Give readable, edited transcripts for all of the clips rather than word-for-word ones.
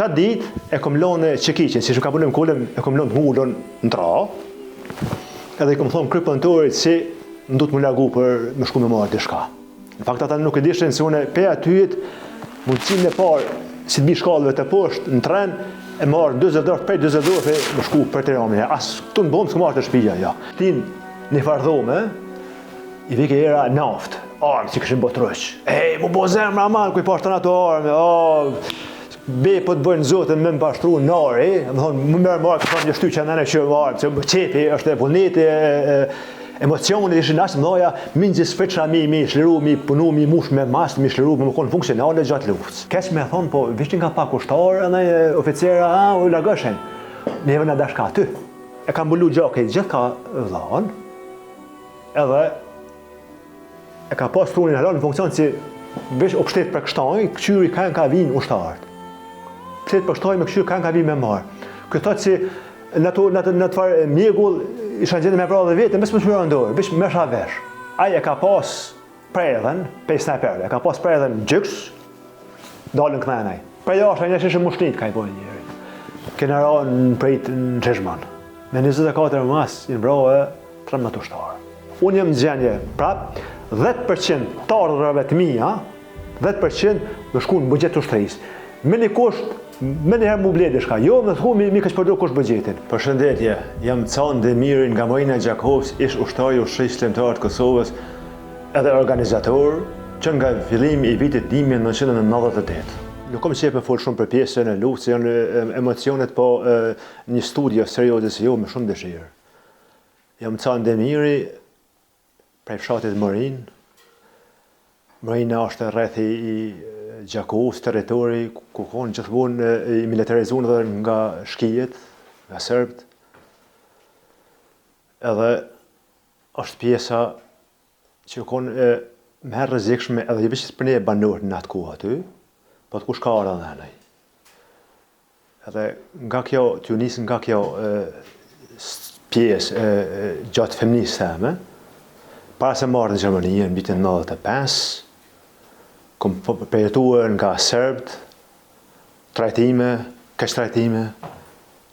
qatë ditë e kom lonë qekiqin, si që ka punim kullem, e kom lonë të mullon në tra, edhe i kom thonë krypëntorit si në du të më largu për më shku me marrë dishka. Në fakt ata nuk e dishin se une pe atyjet mundësin e parë si të bi shkallëve të poshtë në tren, e marrë 20 dorë, prej 20 dorë e më shku për të ramin. As këtu në bomë s'ku marrë të shpija, ja. Tin një fardhome, i vike era naftë, armë si këshin botrëq. Ej, mu bo zemra man, ku i pashtë të në ato armë, be po të bëjnë zotën me më pashtru në nari, më thonë, më mërë marrë, kësë një shty që në që armë, që qepi është e vullneti, emocionit ishin ashtë mdoja, minë gjithë sfeqa mi shliru, mi punu, mi mush me masë, mi shliru, me më konë funksionale gjatë luftës. Keq me thonë, po vishtin ka pak ushtarë, në oficera, u lagëshen. Neve në dashka ty. E kam bullu gjakë, gjithë ka dhanë, edhe e ka pas trunin halon në funksion si vish o pështet për kështaj, këqyri kanë ka vinë ushtarët. Pështet për kështaj me këqyri kanë ka vinë me marë. Këtë si në të farë mjegull, isha gjendë me pra dhe vetën, bësë më shmërë ndorë, bësë më shra vesh. Aja ka pas predhen, pe snajperve, ka pas predhen gjyks, dalën kënenaj. Prej ashtë, a një shishë mushnit, ka i bojnë njëri. Kena ra në prejt në Qeshman. Me 24 mas, i në brao e 13 ushtarë. Unë jem në gjendje, prap, 10% të ardhërave të mija, 10% më shku në bugjet të ushtërisë. Me një kusht, me njëherë mu bledi shka, jo me thku mi ka që përdo kush bëgjetin. Përshëndetje, jam Can Demirin nga Marina Gjakovës, ish ushtari ushtrisë shlemtarë të Kosovës edhe organizator që nga fillimi i vitit 1998. Nuk kom qepë me folë shumë për pjesën e luftës, janë emocionet, po një studio serioze si jo me shumë dëshirë. Jam Can Demiri, prej fshatit Marin. Marina është rrethi i Gjakovës, territori ku konë gjithmonë i militarizuar dhe nga shkijet, nga serbët. Edhe është pjesa që konë më herë rrezikshme edhe i vishës për ne banorët në atë kohë aty, po të kush ka ardha dhe nëj. Edhe nga kjo, t'ju nisë nga kjo pjesë gjatë feministë theme, para se marrë në Gjermani në vitin 95, kom përjetuar nga serbët, trajtime, keq trajtime,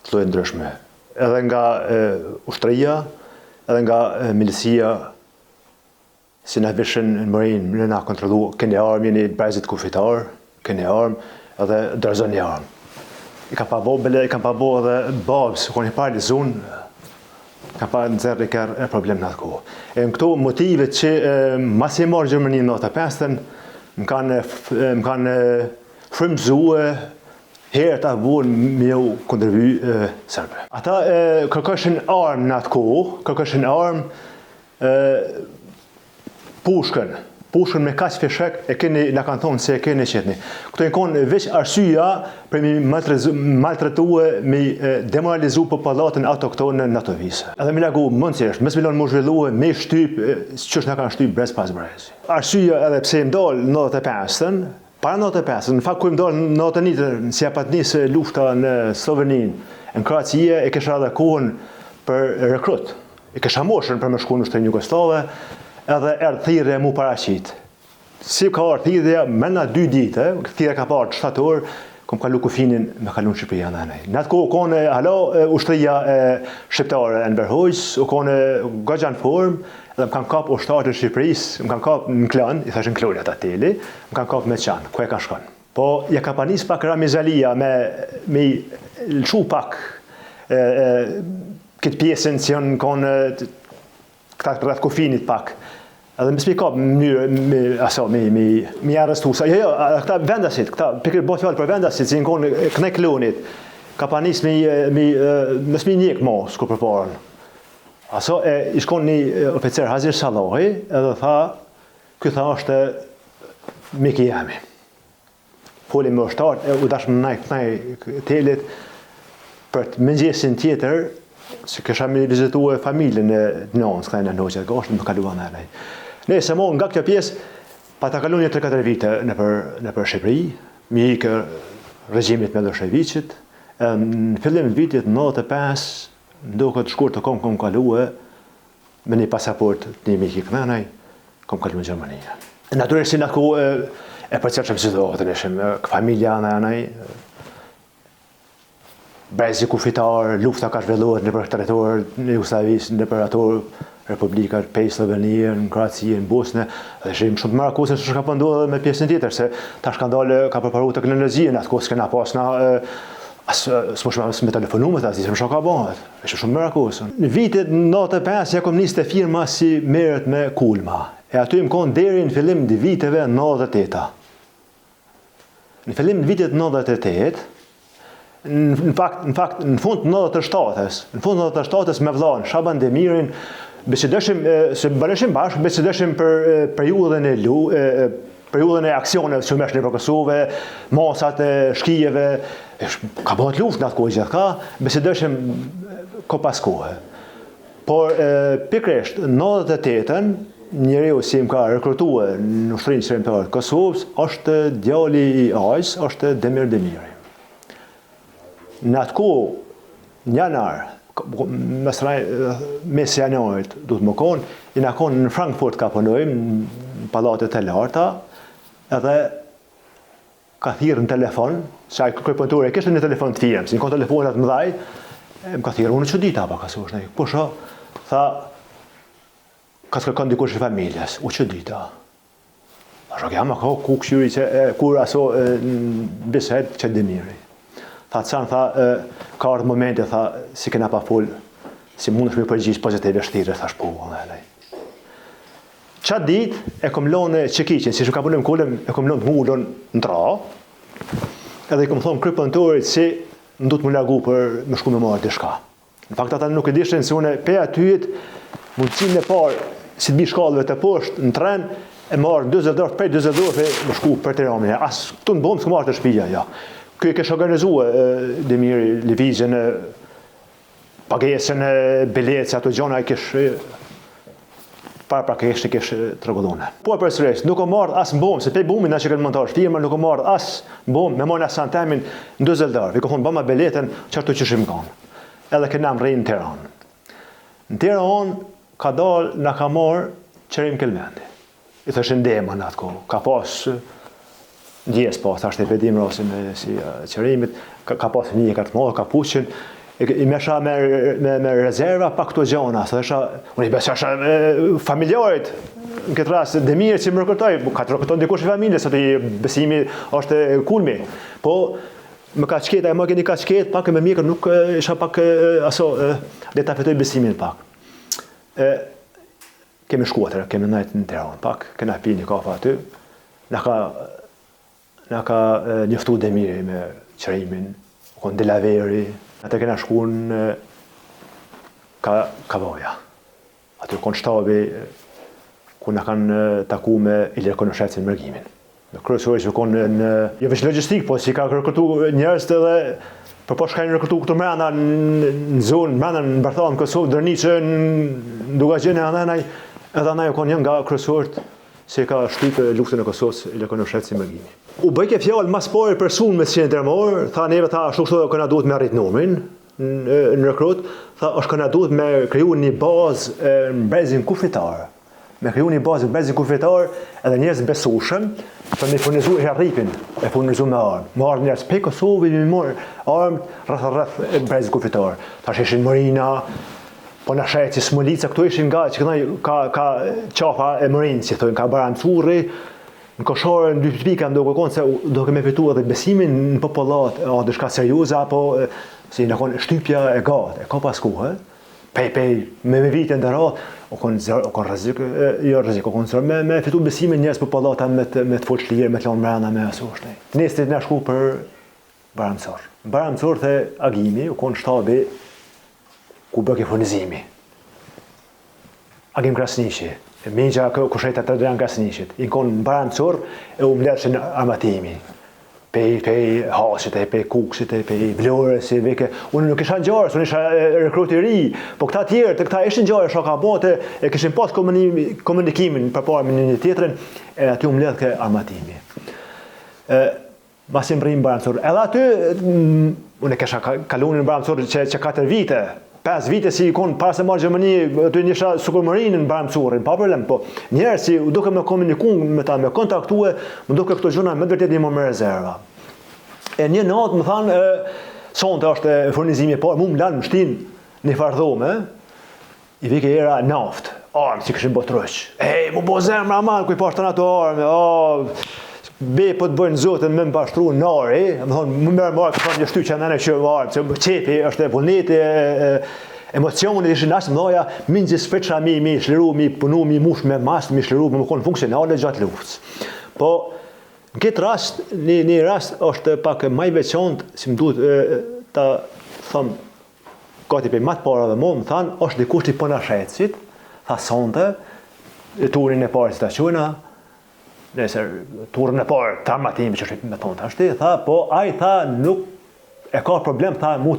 të lloje ndryshme. Edhe nga ushtria, edhe nga milicia, si na vishin në Marinë, në na kontrollu, keni armë, jeni brezit kufitar, keni armë, edhe dërzoni armë. I kam pa bo bele, i kam pa bo edhe babës, kur një parë zonë, kam pa nëzërë i kërë problem në atë kohë. E në këto motivet që mas e marë Gjermani në 95-ën, më kanë frymëzue herë të abuën me u kundërvy serbe. Ata kërkëshin armë në atë kohë, kërkëshin armë pushkën me kaq fishek, e keni, na kanë thonë se e keni qetni. Këto e konë veç arsyeja për mi maltretue, mi demoralizu popullatën autoktone në ato vise. Edhe mi lagu mëndësisht, mes milion më zhvillue me shtyp, qësh na kanë shtyp brez pas brez. Arsyeja edhe pse im dal në 95-ën, para 95-ën, në fakt ku im dal në 91-ën, si apat nisë lufta në Sloveninë, në Kroacie, e kisha edhe kohën për rekrut. E kisha moshën për me shku në shtërinë Jugoslave, edhe erdhë thirrje mu paraqit. Si ka ardhë thirrja, mena 2 ditë, thirrja ka parë 7 orë, kom kalu kufinin me kalu në Shqipëria në anej. Në atë kohë kone halo ushtria shqiptare e Enver Hoxha, u kone gogja në formë, edhe më kanë kap ushtarët e Shqipërisë, më kanë kap në klan, i thashin klori ata teli, më kanë kap me qanë, ku e ka shkon. Po ja ka panis pak Ramizalia me lëshu pak këtë pjesën që janë kone këta rreth kufinit pak. Edhe më spikop mi arrestu. Jo, këta vendasit, këta pikër bëhet fjalë për vendasit, që në kënej klonit, ka panis më smi njek mos, ku përparën. Aso i shkon një oficer Hazir Salahi, edhe tha, ky tha është miki jemi. Foli me ushtarët, u dashmë në telit, për të mëngjesin tjetër, se kësha me vizitue familjen e nënës, këta e në noqet, ka është më kaluan e nej. Ne se mo nga kjo pjesë, pa ta kalun një 3-4 vite në për Shqipëri, mi ikë regjimit me Miloševićit, në fillim të vitit 95, ndo këtë shkurt të kom kalue, me një pasaport të një miki këmenaj, kom kalu në Gjermania. Naturisht si në ku e përcjellshëm situatën ishim, familja në anaj, brezi kufitar, lufta ka zhvilluar nëpër territorin e Jugosllavisë, nëpër ato republika të Slovenia, në Kroaci, në Bosnë, dhe ishim shumë të marakusë se çka po ndodh me pjesën tjetër, se tash ka dalë ka përparuar teknologjinë, atë kohë s'kena pas na s'mos me telefonumet, as ishim shoka bëhet. Ishte shumë marakusë. Në vitet 95 ja kom nisë firma si merret me kulma. E aty më kon deri në fillim të viteve 98. Në fillim të vitit 98, në fakt në fund të 97-s, me vllahun Shaban Demirin bisedeshim se bëheshim bashkë, bisedeshim për periudhën e aksioneve që mëshën për Kosovë, masat e shkijeve, ka bëhet luftë në atë kohë gjithka, bisedeshim ko pas kohë. Por pikërisht në 98-ën njeriu si më ka rekrutuar në ushtrinë shërbimarë të Kosovës është djali i Ajs, është Demir Demiri. Në atë kohë, në janar, mes janarit du të më konë, i na konë në Frankfurt ka punojmë, në palatet e larta, edhe ka thirrë në telefon, se ai krypëntore kishte një telefon të firmë, si në konë telefonat më dhaj, më ka thirrë, unë që dita pa ka sosh, po sho, tha, ka të kërkon dikush i familjes, u që dita. A shok jam ako ku këshyri që kur aso bised që Demiri. Tha të sanë, tha, ka ardhë momente, tha, si kena pa full, si mund është me përgjisht pozitive shtire, thash po, qatë dit e kom lonë qekiqen, si shumë ka punim kullem, e kom lonë të mullon në tra, edhe i kom thonë krypëntorit si më du të më largu për më shku me marrë dishka. Në fakt ata nuk e dishin se une pe atyet mundësin e parë si të bi shkallëve të poshtë në tren, e marrë 20 dorë prej 20 dorë më shku për të ramin. As këtu në bomë s'ka marrë të shpija, ja. Kjo e kesh organizua Demiri lëvizjen, pagesën, biletës, ato gjona e kesh para kesh të regullone. Po përsëris, nuk o marrë as në bomë, se pe bomin na që këtë montash firma, nuk o marrë as në bomë, me marrë në santemin në 20 dorë. Vi ka thonë bëma biletën qërtu që shimë kanë. Edhe këna më rejnë në Tiranë. Në Tiranë ka dalë na ka marrë Qerim Kelmendi. I thëshin dema në atë kohë. Ka pas ndjes pas, ashtë e pedim rasin si Qerimit, ka pas një kartë marrë, ka puqin, i mesha me rezerva pa këto gjona. Unë i besha familjarit, në këtë rast, Demir që më rëkërtoj, ka të rëkërtoj ndikush i familje, se të besimi është kulmi. Po, më ka qket, më keni ka qket, pak e me mjekër nuk isha pak aso, dhe ta fetoj besimin pak. Kemi shkuatër, kemi najtë në Tiranë pak, kena pi një kafa aty, na ka njëftu Demiri me Qerimin, kon Delaveri, atë kena shku në Kavaja. Aty kon shtabi, ku na kanë taku me Ilir Konoshecin mërgimin. Në kryesori që konë në jo veç logjistik, po si ka rekrutu njerëz edhe për po shkajnë rekrutu këtu mrena në zonë, mrena në Bartha, në Kosovë, Dërniqë, në Dugagjene, edhe anaj u konë një nga kryesorët se ka shtypë luftën e Kosovës Ilir Konoshecin mërgimi. U bëjke fjallë mas pari person me si ndërmor, tha neve tha ashtu kështu këna duhet me arrit numrin në rekrut, tha është këna duhet me kriju një bazë në brezin kufitar. Me kriju një bazë në brezin kufitar edhe njerëz besueshëm për me furnizu herripin, e furnizu me armë. Me armë njerëz pe Kosovë me morë armë rreth brezin kufitar. Tash ishin Morina, po na shajti Smolica, këtu ishin nga që ka qafa e Morinë, si thonë, ka Baran Curri. Në koshore, në dy pika, do këkonë se do keme fitu edhe besimin në popullat, a dëshka serioze, apo si në konë shtypja e gatë, e ka pas kohë, pej, me vitin dhe ratë, o konë rrezik, jo rrezik, o konë zërë, me fitu besimin njës popullata me të full shlirë, me të lanë mrena, me aso është. Nestit në shku për Baramcor. Baramcor dhe agimi, o konë shtabi ku bëke furnizimi. Agim Krasniqi. Mingja kushejta të dërën Krasniqit. I konë në Baramcor e u mlerëshin armatimi. Pej hasit, pej kuksit, pej vlorës, unë nuk isha njarës, unë isha rekrut i ri, po këta tjerë, të këta ishin njarës, shoka bote, e kishin pas komunikimin për parë me një tjetërin, e aty u mlerë ke armatimi. Masim rrim Baramcor. Edhe aty, unë e kisha kalunin në Baramcor që 4 vite, 5 vite si i konë pas e marë Gjermani, të njësha sukurmërinë në Baramcorin, pa problem, po njerë si u duke me komunikun me ta, me kontaktue, më duke këto gjuna me dërtet një më me rezerva. E një natë më thanë, sonte është furnizimi i parë, mu më lanë më shtin një fardhome, i vike era naft, armë që këshim botërëq. Mu bo zemra man, kuj pashtë të ato armë, be po të bëjnë zotën me më pashtru nari, më thonë, më mërë marë, kësë një shty që nëne që armë, që qepi është e vullneti, emocionit ishin ashtë mëdoja, minë gjithë sfeqa mi shliru, mi punu, mi mush me masë, mi shliru, me më konë funksionale gjatë luftës. Po, në këtë rast, një rast është pak maj veçantë, si më duhet ta thëmë, gati për matë parave më thanë, është dikush i Ponashecit, tha sonte, turin e parë si ta quna, nëse turin e parë, të armatimi që është me thonë të ashti, tha, po, ai tha, nuk e ka problem, tha, mu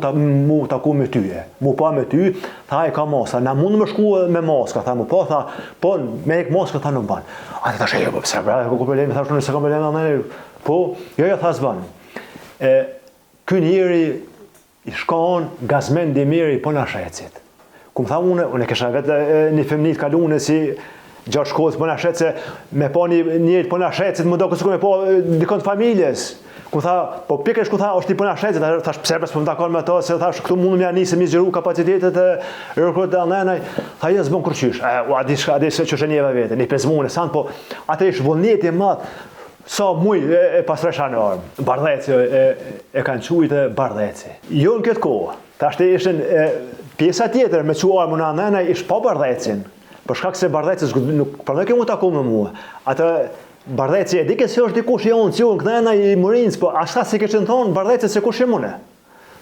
taku me ty, mu pa me ty, tha, ai ka moska, na mund më shku me moska, tha, mu pa, tha, po, me ek moska, tha, nuk ban. A të tha, po, pëse, bra, ku problemi, tha, se ka problemi, po, jo, tha, s'ban. Ky njeri i shkon gazmen dimiri i Ponashecit. Ku më tha unë e kesha vetë një femnit kalune si gjatë shkollës Ponashece, me po njëri të Ponashecit, më do kësë ku me po dikon të familjes. Ku tha, po pikërisht ku tha, është i Ponashecit, thash pse për më takon me to, se thash këtu mundëm ja nisë mi zgjeru kapacitetet e rëkruat e alnenaj, tha jesë bën kërqysh, adi se që është njeve vete, një pezmune, sant, po atë ish vullneti madh, sa muj e pasresha në armë, Bardheci e kanë qujtë Bardheci. Jo në këtë kohë, ta shte ishen pjesa tjetër me që armë në anëna ish pa Bardhecin, për shkak se Bardheci nuk përnë ke mu taku me mua. Atë Bardheci e dike se është dikush i onë, që unë kënëna i Mërinës, po ashta se ke qënë thonë Bardheci se kush i mune.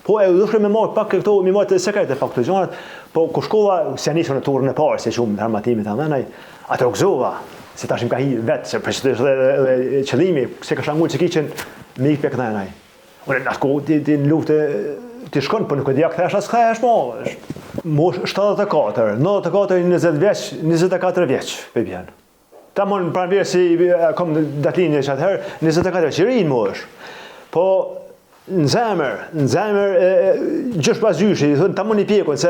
Po e dushme me marrë pak këto, mi marrë të sekrete pak të gjonat, po ku shkova, se nisën në turën e parë, se qumë në armatimit anëna, atë rëgzova. Se tash më ka hi vetë, se për që qëllimi, se ka shangull që kiqen me ikë për këta e naj. Unë në atë kohë ti në luftë ti shkon, për nuk e dhja këthesh, asë këthesh mo. Mosh 74, 94, 20 vjeq, 24 vjeq, për bjenë. Ta mon pranë vjerë si kom datlinje që atëherë, 24 vjeq, i rinë mo është. Po në zemër, gjysh pas gjyshi, ta mon i pjekun, se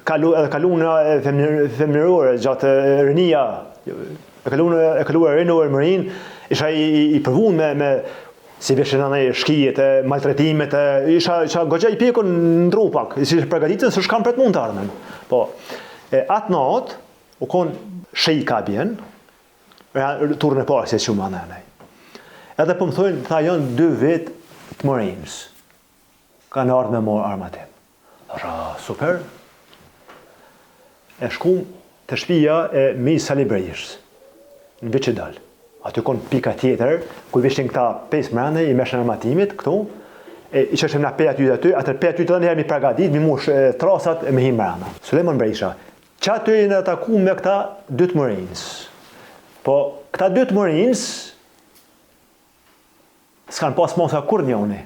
kaluna femnirore gjatë rënia, e kaluar rinuar Mërin, isha i përvun me si veshen anë shkijet, maltretimet, isha gogja i pjekun në drupak, isha përgatitën së shkam për të mund të ardhmen. Po, atë natë, u konë shejka bjen, turën e parë se që më anënej. Edhe për më thojnë, tha janë 2 vit të Mërinës, kanë ardhë me morë armatim. Tha, super, e shkum të shpia e mi Salibrejshës, në Veqedal. Aty konë pika tjetër, ku vishin këta 5 mrande i meshën armatimit, këtu, i qështem nga pe aty dhe aty, atër pe aty të dhe njëherë mi pregadit, mi mush trasat e me hi mranda. Suleman Brejsha, që aty e në taku me këta 2 të Mërinës. Po, këta 2 të Mërinës, s'kanë pas mosa kur njoni,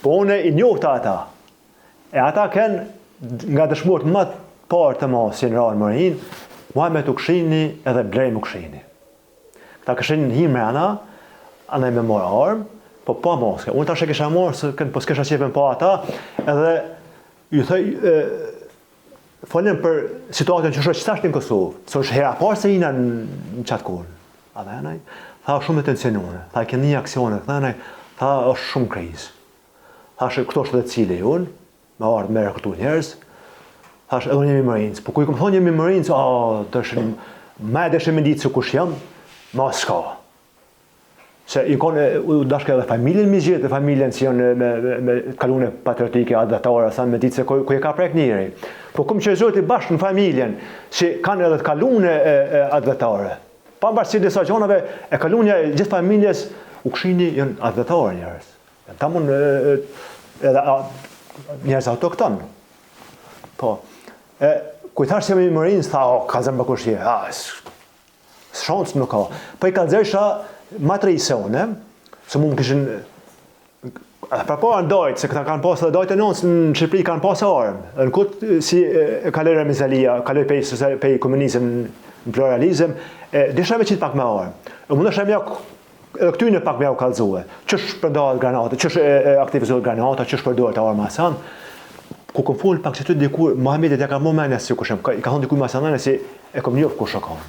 po une i njohta ata. E ata kënë nga dëshmurt më të parë të mos si në ranë Mërin, Muhammed u këshini edhe Blej u këshini. Këta këshin në himë rana, anaj me morë armë, po pa moske. Unë tash e kisha morë, se kënë po s'kesha qepen pa ata, edhe ju thëj, folim për situatën që është qësashtë në Kosovë, së është hera parë se jina në qatë kurë. A dhe anaj, tha shumë të tensione, tha kënë një aksione, tha është shumë krizë. Tha është këto është dhe cilë e unë, me ardhë me rekrutu njerës, thash edhe unë jemi Mërinës, po ku i këmë thonë jemi Mërinës, të shërim, me dëshë me ditë se kush jam, ma s'ka. Se i konë, u dashke edhe familjen mi gjithë, dhe familjen si janë me kalune patriotike, advetare, sa me ditë se ku e ka prek njëri. Po këmë që zoti bashkë në familjen, që kanë edhe të kalune advetare. Pa më bashkë si disa gjonave, e kalunja gjithë familjes, u këshini janë advetare njerës. Ta mund edhe njerës autokton. Po. Ku i thash se me Mërinës, tha, ka zemë bëkushje, shansë nuk ka. Po i ka zesha matrejsone, se mu më kishin, pra po në dojtë, se këta kanë pasë dhe dojtë e nësë në Shqipëri kanë pasë armë. Në këtë si kalere Mizalia, kalere pej komunizm në pluralizm, disha me qitë pak me armë. Më nëshë e mjak, edhe këty në pak me au kalzue. Qësh përdohet granata, qësh aktivizohet granata, qësh përdohet armë asan. Ku kom folë pak që të dikur, Muhammedit e ka më menja si kushem, i ka thonë dikur masanane si e kom njofë kush o ka.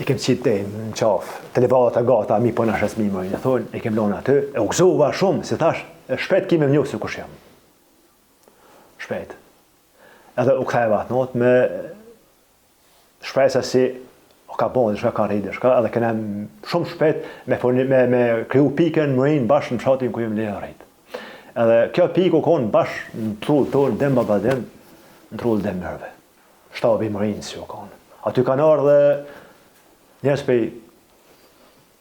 I kem qitë në qafë, të levadat e gata, mi po në shesmi më, i thonë, i kem lonë aty, e u gëzova shumë, si thash, shpejt kime më njohë se kush jam. Shpejt. Edhe u ktheva atë notë me shpresa si o ka bon, diçka ka rritë, diçka, edhe kena shumë shpejt me kriju pikën mërin bashkë në fshatin ku jemi le rrit. Edhe kjo pikë u konë bashkë në trull tonë, dem babadim, në trull dem mërve. Shtabi mërin si u konë. Aty kanë ardhe njerëz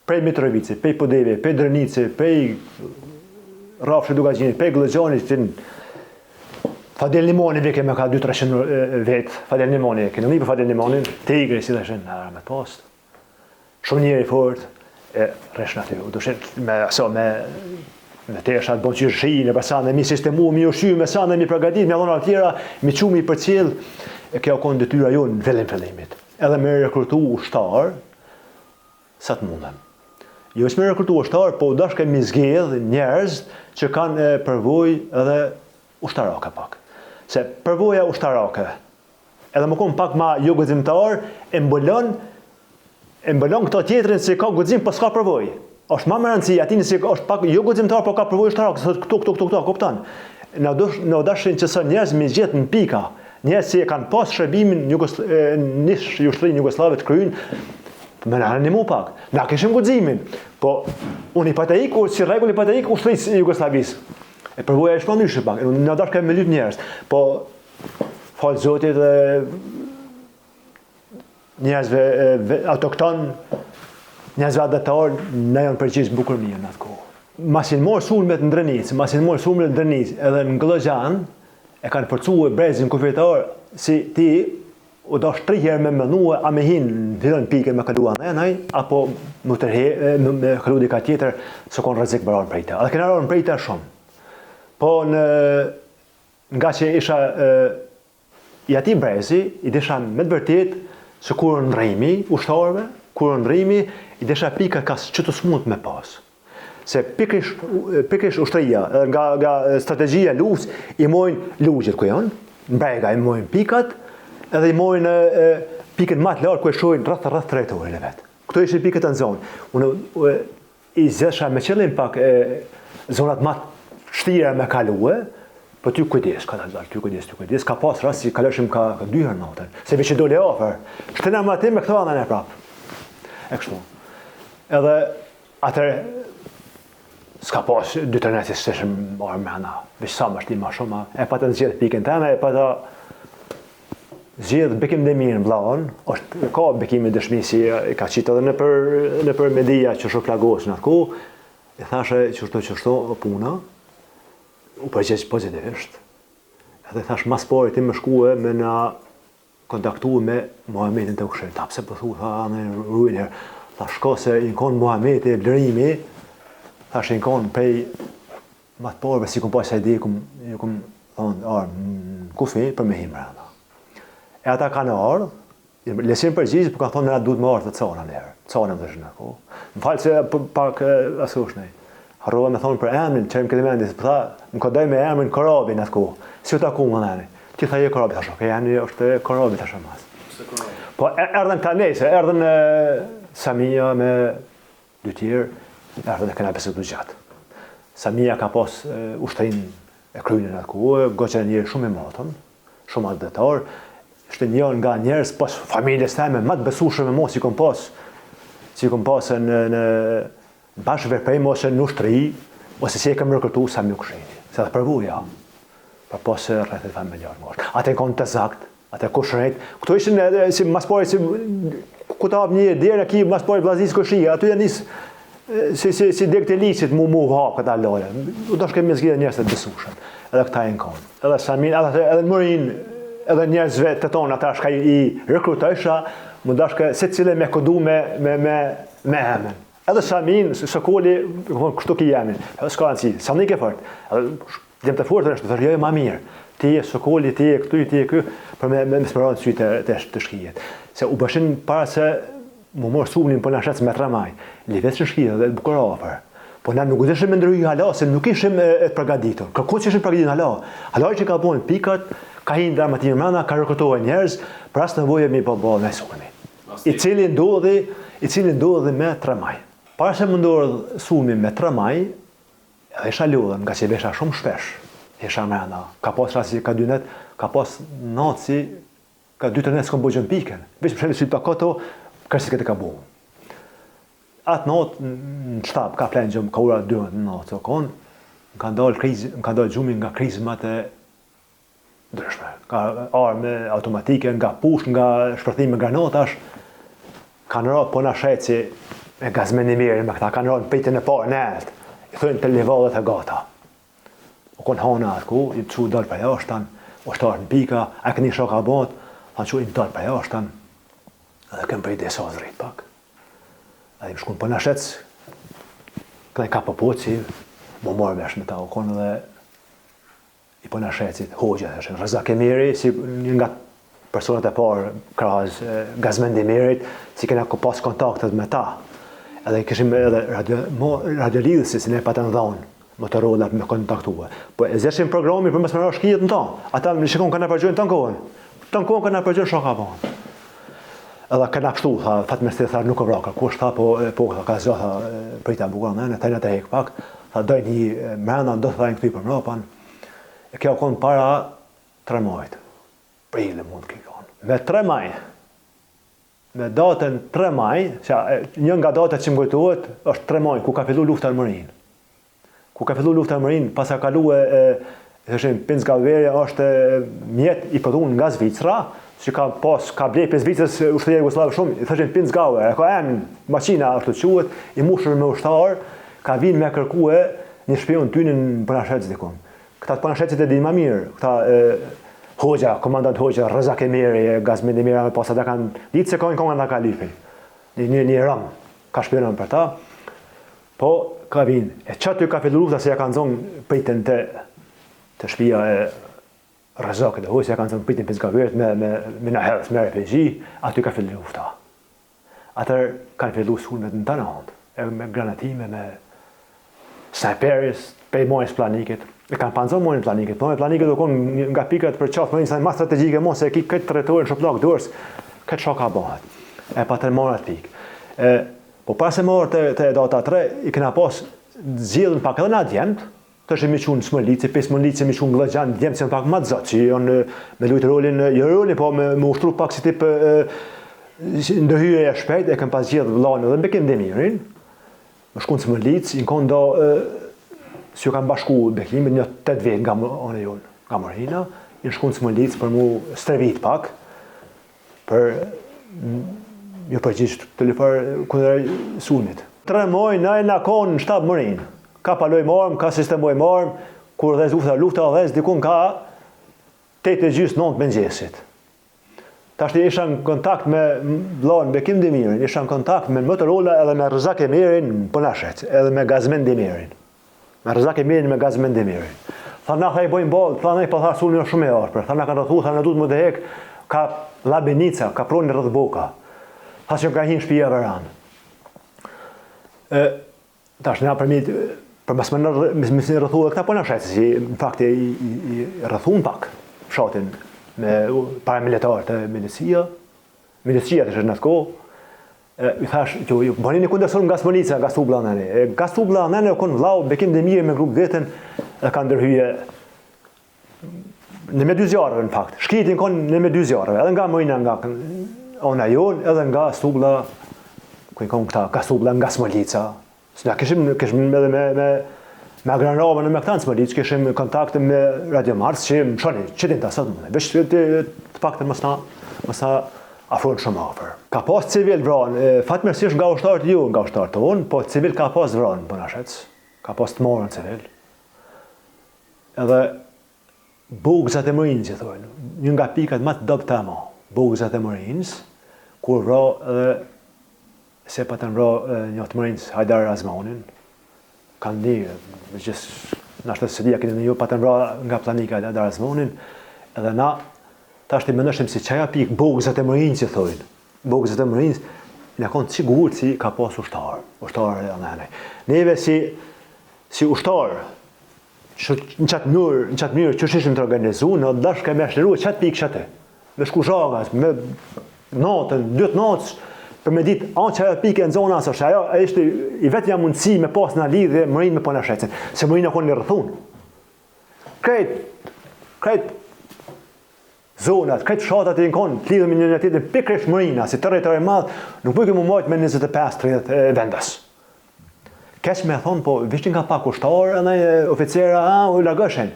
prej Mitrovici, prej Podeve, prej Drenici, prej Rafshë Dugagjinit, prej Glëgjanit, Fadel Nimoni vike me ka 200-300 vetë, Fadel Nimoni, kënë një për Fadel Nimonin, Tigri, si dhe shenë, në me post. Shumë njeri fort, e reshën aty, u dushin me tesha të bon qërshi, në pasane, mi sistemu, mi ushy, me sane, mi përgatit, me adhona tjera, mi qumi për cilë, e kjo konë detyra ju në fillimit. Edhe me rekrutu ushtar, sa të mundem. Jo është me rekrutu ushtar, po dashke mi zgjedh njerëz që kanë përvoj edhe ushtarake pak. Se përvoja ushtarake, edhe më konë pak ma jo gëzimtar, e mbëllon këto tjetërin se ka gëzim, po s'ka përvoj. Është ma më rëndësi, atini se është pak jo gëzimtar, po ka përvoj ushtarake, se këtu, kuptan. Në dashin që së njerëz mi gjithë në pika, njerëz që kanë pas shërbimin nish jushtërinë Jugoslave të kryin, me në animu pak. Na kishim guximin, po unë i pata iku, si regull i pata iku ushtërisë Jugoslavisë. E përvoja e shpa ndryshë pak, në dash ka me lyp njerëz, po falë Zotit njerëzve autokton, njerëzve adatar, ne janë përgjithë bukur mirë në atë kohë. Masin morë sulmet në Drenic, edhe në Glëgjan, e kanë përcu e brezin kufjetar, si ti u dash 3 herë me mënue, a me hinë në fillon pikën me kalua në enaj, apo me kalu dika tjetër, së konë rëzik bërarën prejta. Edhe këna rarën prejta shumë. Po nga që isha i ati brezi, i desha me të vërtet se kur në rejmi, ushtarve, kur në rejmi, i desha pika ka që të smut me pas. Se pikrish ushtëria, nga strategjia luftës, i mojnë lugjit ku janë, në brega i mojnë pikat, edhe i mojnë pikën matë lartë ku e shojnë rrëth territorin e vetë. Këto ishe pikët në zonë. Unë i zesha me qëllim pak zonat matë shtira me kaluë, po ty kujdes, ka pas rast si kalëshim ka 2 herë natën, se veç që dole ofër, shtëna më atim me këto anën e prapë. E kështu. Edhe atër, s'ka pas 2-3 nesi s'eshëm marë me hana, veç sa më shtim ma shumë, e pa të zgjedh pikën teme, e pa të zgjedh Bekim Demirin blaon, ka Bekimi dëshmi si ka qitë edhe në për media që shumë plagos në atë ku, e thashe qështu puna, u përgjegjë pozitivisht. Edhe thash mas pari ti më shkue me na kontaktu me Muhamedin të Ukshin. Ta pse pëthu, tha në rujnë herë. Tha shko se i në konë Muhamedi e blerimi, thash i në konë prej mas parve si kumë pas e di, kumë thonë arë në kufi për me himra. E ata kanë arë, lesim përgjigjë, për kanë thonë në duhet më arë të cana njerë. Cana më dhe shënë ako. Më falë se pak asushnej. Harrova me thonë për emrin, që këtë mendis, për tha, më kodoj me emrin Korabi në atë ku. Si u taku më nani. Ti tha je Korabi, thash, okej, emri është Korabi, thash e mas. Po erdhen ta nejse, erdhen Samia me 2 tjerë, erdhen e këna besu të gjatë. Samia ka pas ushtrin e krynin në atë ku, goqen e njërë shumë i matën, shumë adetar, ishte njën nga njerës pas familjes teme, ma të besushme me mo si kom pas në bashkë verpejmë ose në ushtëri, ose si e kam rekrutu sa më kushini. Se dhe përvuja, për posë rrethit familjarë moshë. Ate konë të zakt, ate kushrejt. Këto ishin si mas pari, si ku ta hap një dherë, ki mas pari vlazis kushia, aty janë si dek të lisit mu hapë këta lojë. U do shkemi zgjidhe njerës të besushën, edhe këta e në konë. Edhe Samin, edhe në mërin, edhe njerëzve të tonë, ata shka i rekrutojsha, më dashke se cile me kodu me hemen. Edhe Samin, Sokoli, kështu ki jemin, edhe s'ka nësi, sa një ke fort. Djem të fort është, dhe ma mirë. Ti e Sokoli, ti e këtu, ti e kë, për me smëranë të sy të shkijet. Se u bëshin para se mu morë sumnin për në shetës me tramaj, li vetë që shkijet dhe bukur afer. Po na nuk ishim me ndryjë hala, se nuk ishim e përgaditur. Kërkot që ishim përgaditur hala. Hala që ka bojnë pikat, ka hinë dramatimë mëna, ka rëkëtohet njerëz, për asë nëvoje mi bëllë me sulmi. I cili ndodhi me tramaj. Para se më ndodhë sulmi me tramaj, Edhe isha lullën, nga që vesha shumë shpesh, isha mrena. Ka pas rasti ka 2 net, ka pas natë si ka 2-3 net s'kom bëgjën piken. Veç më shenit si të koto, kërsi këtë ka bu. Atë natë në shtab, ka plenë gjëmë, ka ura 2 në natë, so konë, më ka dalë gjumi nga krizmat e ndryshme. Ka arme automatike, nga push, nga shpërthime granatash, kanë ra po na sheci me gazmenimirin me këta, kanë ra në pritën e parë në eltë. I thënë të levallet e gata. O konë hana atë ku, i të që dalë për jashtan, o shtarë në pika, a këni shoka bat, thanë që i dalë për jashtan, edhe këmë për i desa zërit pak. Edhe i më shkunë për në shec, këne ka për poci, më marrë vesh me ta, o konë edhe i për në shecit, hoqja dhe shenë, Rëzak Emiri, si një nga personat e parë, krahës Gazmendimirit, si kena ku pas kontaktet me ta. Edhe kishim edhe radiolidhësi, si ne patën dhonë, Motorola me kontaktue. Po e zeshim programin për mes më rrë shkijet në ta. Ata në shikon kanë përgjojnë të në kohën. Të në kohën kanë përgjojnë shoka banë. Edhe kanë pështu, tha, fatmirësi tha nuk e vraka. Kush tha, po ka zjo, tha, prita bukur në në tajnë të hek pak. Tha, doj një mrena, do të dhajnë këtu i për mropan. E kjo konë para 3 majtë. Prile mund këtë konë. Me 3 majtë. Me datën 3 maj, një nga datët që më kujtohet, është 3 maj, ku ka fillu lufta armërinë. Ku ka fillu lufta armërinë, pas ka kalu Pinzgaveri është mjet i përdhun nga Zvicra, që ka blej për Zvicrës ushtëria Jugoslavë shumë, i thëshin Pinzgaveri, ka enë maqina është të quhet, i mushër me ushtarë, ka vinë me kërkue një shpion tynin për nashecit dikon. Këta të për nashecit e din ma mirë, këta Hoxha, komandant Hoxha, Rëzak Emiri, Gazmendimira, me pasat e kanë ditë se kanë konga nga Kalifi. Një rëm, ka shpionën për ta. Po, ka vinë. E qatë ka fillu lufta se ja kanë zonë pritën të shpia e Rëzak dhe Hoxha, ja kanë zonë pritën Pinzgaverit me në herës, me RPG, aty ka fillu lufta. Atër kanë fillu sulmet në të nëndë, me granatime, me snajperis, pej mojës planikit. E kanë panzon mojën planikit. Mojën planikit do konë nga pikat për qafë, mërinë sa ma strategjike mo, se e ki këtë territorin shëplak dërës, këtë shoka bëhet. E pa të marrë atë pikë. Po pas e marrë të data 3, i këna pas zjedhën pak edhe nga djemët, të është mi qunë Smëllici, 5 Smëllici mi qunë Glëgjan, djemët që në pak ma të zotë, që janë me lujtë rolin, jo rolin, po me ushtru pak si tip ndërhyre e shpejt, e kënë pas zjedhë vlanë edhe Bekim Demirin, më shkunë Smëllic, i në konë do si ju kanë bashku Bekimin një 8 vjet nga anë jonë, nga Marina, i në shkunë Smëllic për mu strevit pak, për një përgjisht të lëfar kundër sulmit. 3 muaj në e konë në shtab Marinë. Ka paloj marmë, ka sistemoj marmë, kur dhe lufta dhe dikun ka 8:30-9 mëngjesit. Tashti isha në kontakt me vllain Bekim Demirin, isha në kontakt me Motorola edhe me Rëzak Emirin për nashet, edhe me Gazmendimirin. Me Rëzak Emirin me Gazmendimirin. Tha na tha i bojnë bolë, tha na i pëthar sulmi shumë e arpër, tha na ka rëthu, tha na du të më dhe hek, ka Labenica, ka proni rrëth boka. Tha që ka hinë shpija veranë. Tash na për mas më në rëthu dhe këta po në shetë, si në fakt i rëthun pak fshatin me paramilitarë të milicia të shërë në të kohë. I thash, që bëni një kundësur nga Smëllica, nga Stubla nëni. Nga Stubla nëni o konë vlau, Bekim Demiri me grupë vetën dhe kanë ndërhyje në me 2 zjarëve në fakt. Shkitin konë në me 2 zjarëve, edhe nga Mëjna nga ona jonë, edhe nga Stubla, ku i konë këta, nga Stubla, nga Smëllica. Së nga kishim edhe me agranravën e me këta në Smëllic, kishim kontakte me Radio Mars, që më shoni, që din të asat më dhe, veç të pak të mësna afronë shumë afer. Ka pas civil vranë, fatmirësisht nga ushtarët ju, nga ushtarët të unë, po civil ka pas vranë për nashetës, ka pas të morën civil. Edhe bugëzat e Marinës, që thojnë, një nga pikat më të dëbë të ma, bugëzat e Marinës, kur vra edhe, se pa të vra një të Marinës, Hajdar Razmanin, kanë një, në ashtë të sëdia, kënë një pa të vra nga planika Hajdar Razmanin, edhe na, ta është i mëndëshim si qaja pikë bogëzat e Marinës, që thojnë. Bogëzat e Marinës, në konë sigurët si ka pas ushtarë e anënej. Neve si ushtarë, në qatë mënyrë që shishim të organizu, në dashë ka me shlëru qatë pikë qatë. Me shku zhagas, me natën, 2 natës, për me ditë, që ajo pike në zona asë, ajo ishte i vetëja mundësi me pas në lidhje mërinë me pona shecin, se mërinë akon një rëthun. Krejt zonat, krejt fshatat e në të lidhë me një tjetrin, pikërisht mërinë, si territori madh, nuk po kemi majtë me 25-30 vendas. Keq me thonë, po vishtin ka pak kushtarë, oficera, u largëshen.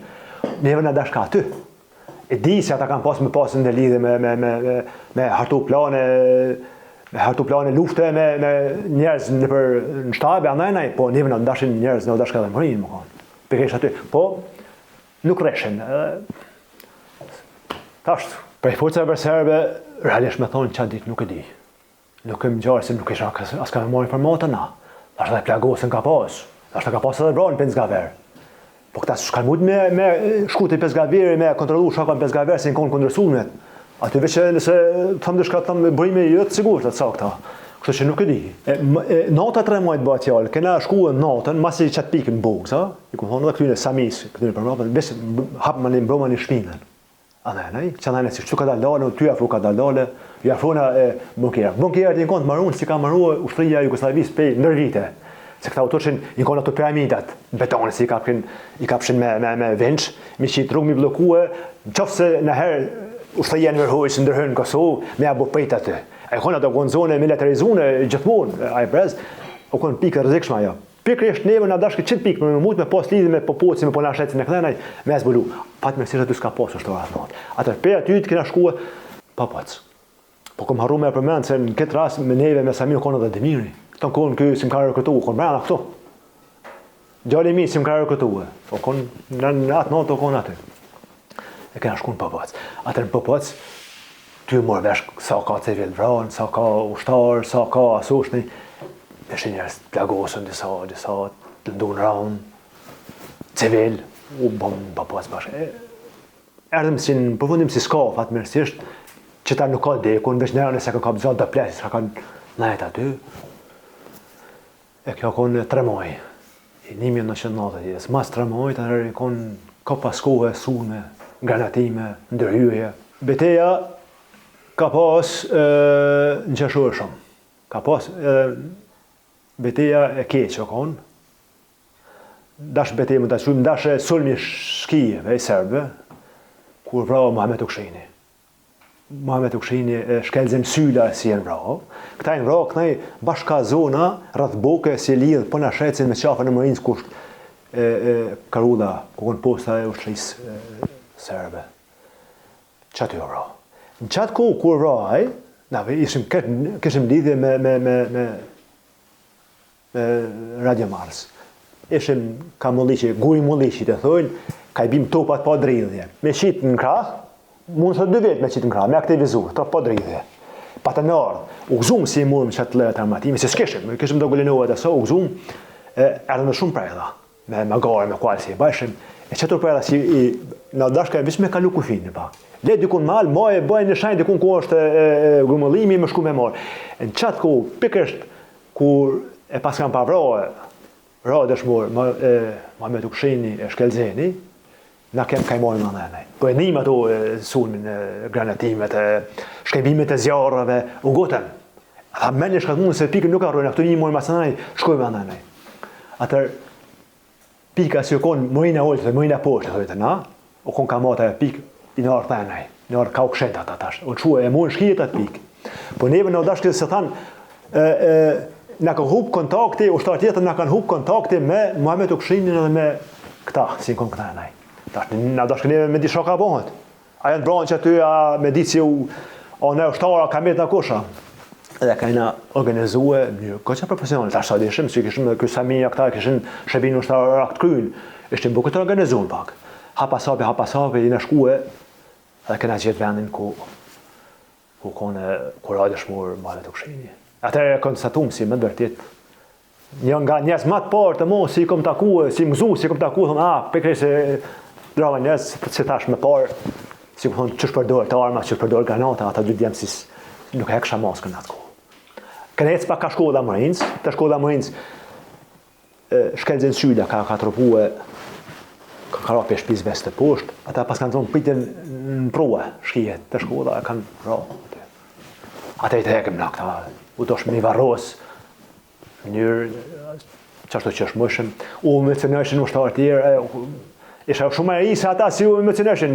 Neve në dashka aty. E di se ata kanë me pasën në lidhje me hartu plane lufte, me njerëz në shtabe, po neve në dashin njerëz në dashka dhe mërinë, më kanë. Pikërisht aty. Po, nuk reshen. Tasht, prej forcave serbe, realisht me thonë qatë ditë nuk e di. Nuk e më gjarë se nuk isha as ka me marrë informata na. Ashtë dhe plagosën ka pas. Ashtë ka pas edhe branë për Penzgaver. Po këta s'kan mund me shkuti Penzgaver, me kontrolu shaka në Penzgaver se në konë kundërsumet. Aty veç nëse thëmë dëshka thëmë bërime i jëtë sigur të sakta. Kështë që nuk e di. Nata 3 majtë bëha tjallë, kena shku në natën, masi qatë pikë në bugë, sa? I ku thonë edhe këtyne samis, këtyne përmrapën, besë hapë më një mbroma një shpinën. Që anajnë si shtu ka dalale, ty afru ka dalale, ju afruna bunkera. Bunkera të në marun si ka marua ushtria Jugoslavis pej ndër vite. Se këta autorshin në konë ato piramidat, betoni si i kapshin me venç, mi qitë rrugë mi blokue, qofë se nëherë ushtria në vërhoj që ndërhën në Kosovë, me abo pejt aty. A i konë ato konë zone militarizune gjithmonë, a i brez, o konë pikë rëzikshma ajo. Pikërisht neve na dashkë çit pikë, më mund me pas lidhje me popullin, me pona shecin e kënaj, me zbulu. Fatmirësisht aty s'ka pasur ashtu atë. Atë pe aty të kena shkuar pa pac. Po kom harruar me përmend se në këtë rast me neve me Samir konë edhe Demiri. Këto konë ky sim ka rekrutuar, konë brenda këtu. Djali mi sim ka rekrutuar. Po konë në atë natë konë aty. E kena shkuar pa pac. Atë pa pac ty mor vesh sa ka civil vran, sa ka ushtar, sa ka asushni. Ishin njerëz të plagosën disa të ndunë raun, civil, u bom papas bashkë. Erdhëm si në përfundim si s'ka fatmirësisht, që ta nuk ka dekun, veç nërën e se ka kapëzat dhe plesë, që ka najt aty. E kjo konë 3 muaj, i 1990, mas 3 muaj, të nërën konë ka paskohe, sune, granatime, ndërhyje. Beteja ka pas në qeshurë shumë, ka pas beteja e keqë o konë, dash beteja më të qëmë, dash e sulmi shkijeve i serbe, kur vrao Mohamet Ukshini. Mohamet Ukshini shkelzim syla si e në vrao. Këta e në vrao, këta e bashka zona, rrëth boke si e lidhë, për në shecin me qafa në mërinës kusht Karulla, ku konë posta e ushtrisë serbe. Qatë jo vrao. Në qatë ku, kur vrao, këshim lidhje me Radio Mars. Ishim ka mulliqi, guri mulliqi të thojnë, ka i bim topat pa dridhje. Me qitë në krah, mund të 2 vetë me qitë në krah, me aktivizu, të pa dridhje. Pa të nërë, u gëzum si i murëm që të lejët armatimi, se s'kishim do gulinohet e so, u gëzum, erdhëm dhe shumë prejda, me magare, me kualë si i bajshim, e qëtur prejda si në dashka e visë me kalu kufin në pak. Le dikun malë, ma e bëjnë në shanjë dikun ku është grumëllimi, më shku me marë. Në qatë ku, pikërisht, kur e pas kam pa vra dëshmor, Mohamet Ukshini e Shkelzeni, na kem ka i mojnë më nënej. Po e njim ato sulmin, granatimet, shkejbimet e zjarëve, u gotën. Tha menje shkat mundë se pikën nuk arrojnë, këtu një mojnë mas nënej, shkojnë më nënej. Atër, pika si u konë mërin e ollë, mërin e poshtë, thojtë, na, u konë ka mata e pikë, i në arë thënej, në arë ka u kshet atë atash, u në shuë e mojnë shkijet atë pikë. Po neve në dashkë se thanë, na ka hub kontakti, ushtar tjetër na kanë hub kontakti me Mohamet Ukshinin edhe me këta, si në konë këta e nej. Na dashkë neve me di shoka bëhet. Aja në branë që aty me di si ne ushtara ka metë në kusha. Edhe ka jena organizue një koqa profesional. Ta shta dishim, si kishim dhe kësamija këta, kishim shebin ushtarë rakt kryin. Ishtim buket të organizuën pak. Hapa sapi, i në shkue, edhe kena gjithë vendin ku radishmur Mohamet Ukshini. Atër e konstatum si më dërtit. Një nga njës më të parë të mo, si kom taku, si mëzu, si kom taku, thëmë, pikri se drava njës, si thash me parë, si kom thonë, qësh përdojë të arma, qësh përdojë granata, ata dy djemë si nuk e kësha maskën atë kohë. Kënec pa ka shkolla Marinës, të shkolla Marinës, Shkelzin Syla ka trupue, ka rapi e shpiz vest të poshtë, ata pas kanë thonë pritin në proa, shkijet të shkolla, kanë ra. Ata i të hekem në këta, u dosh me i varros në mënyrë çashtu që është mëshëm, u emocionojshin ushtarë tjerë, isha shumë e ri se ata si u emocionojshin,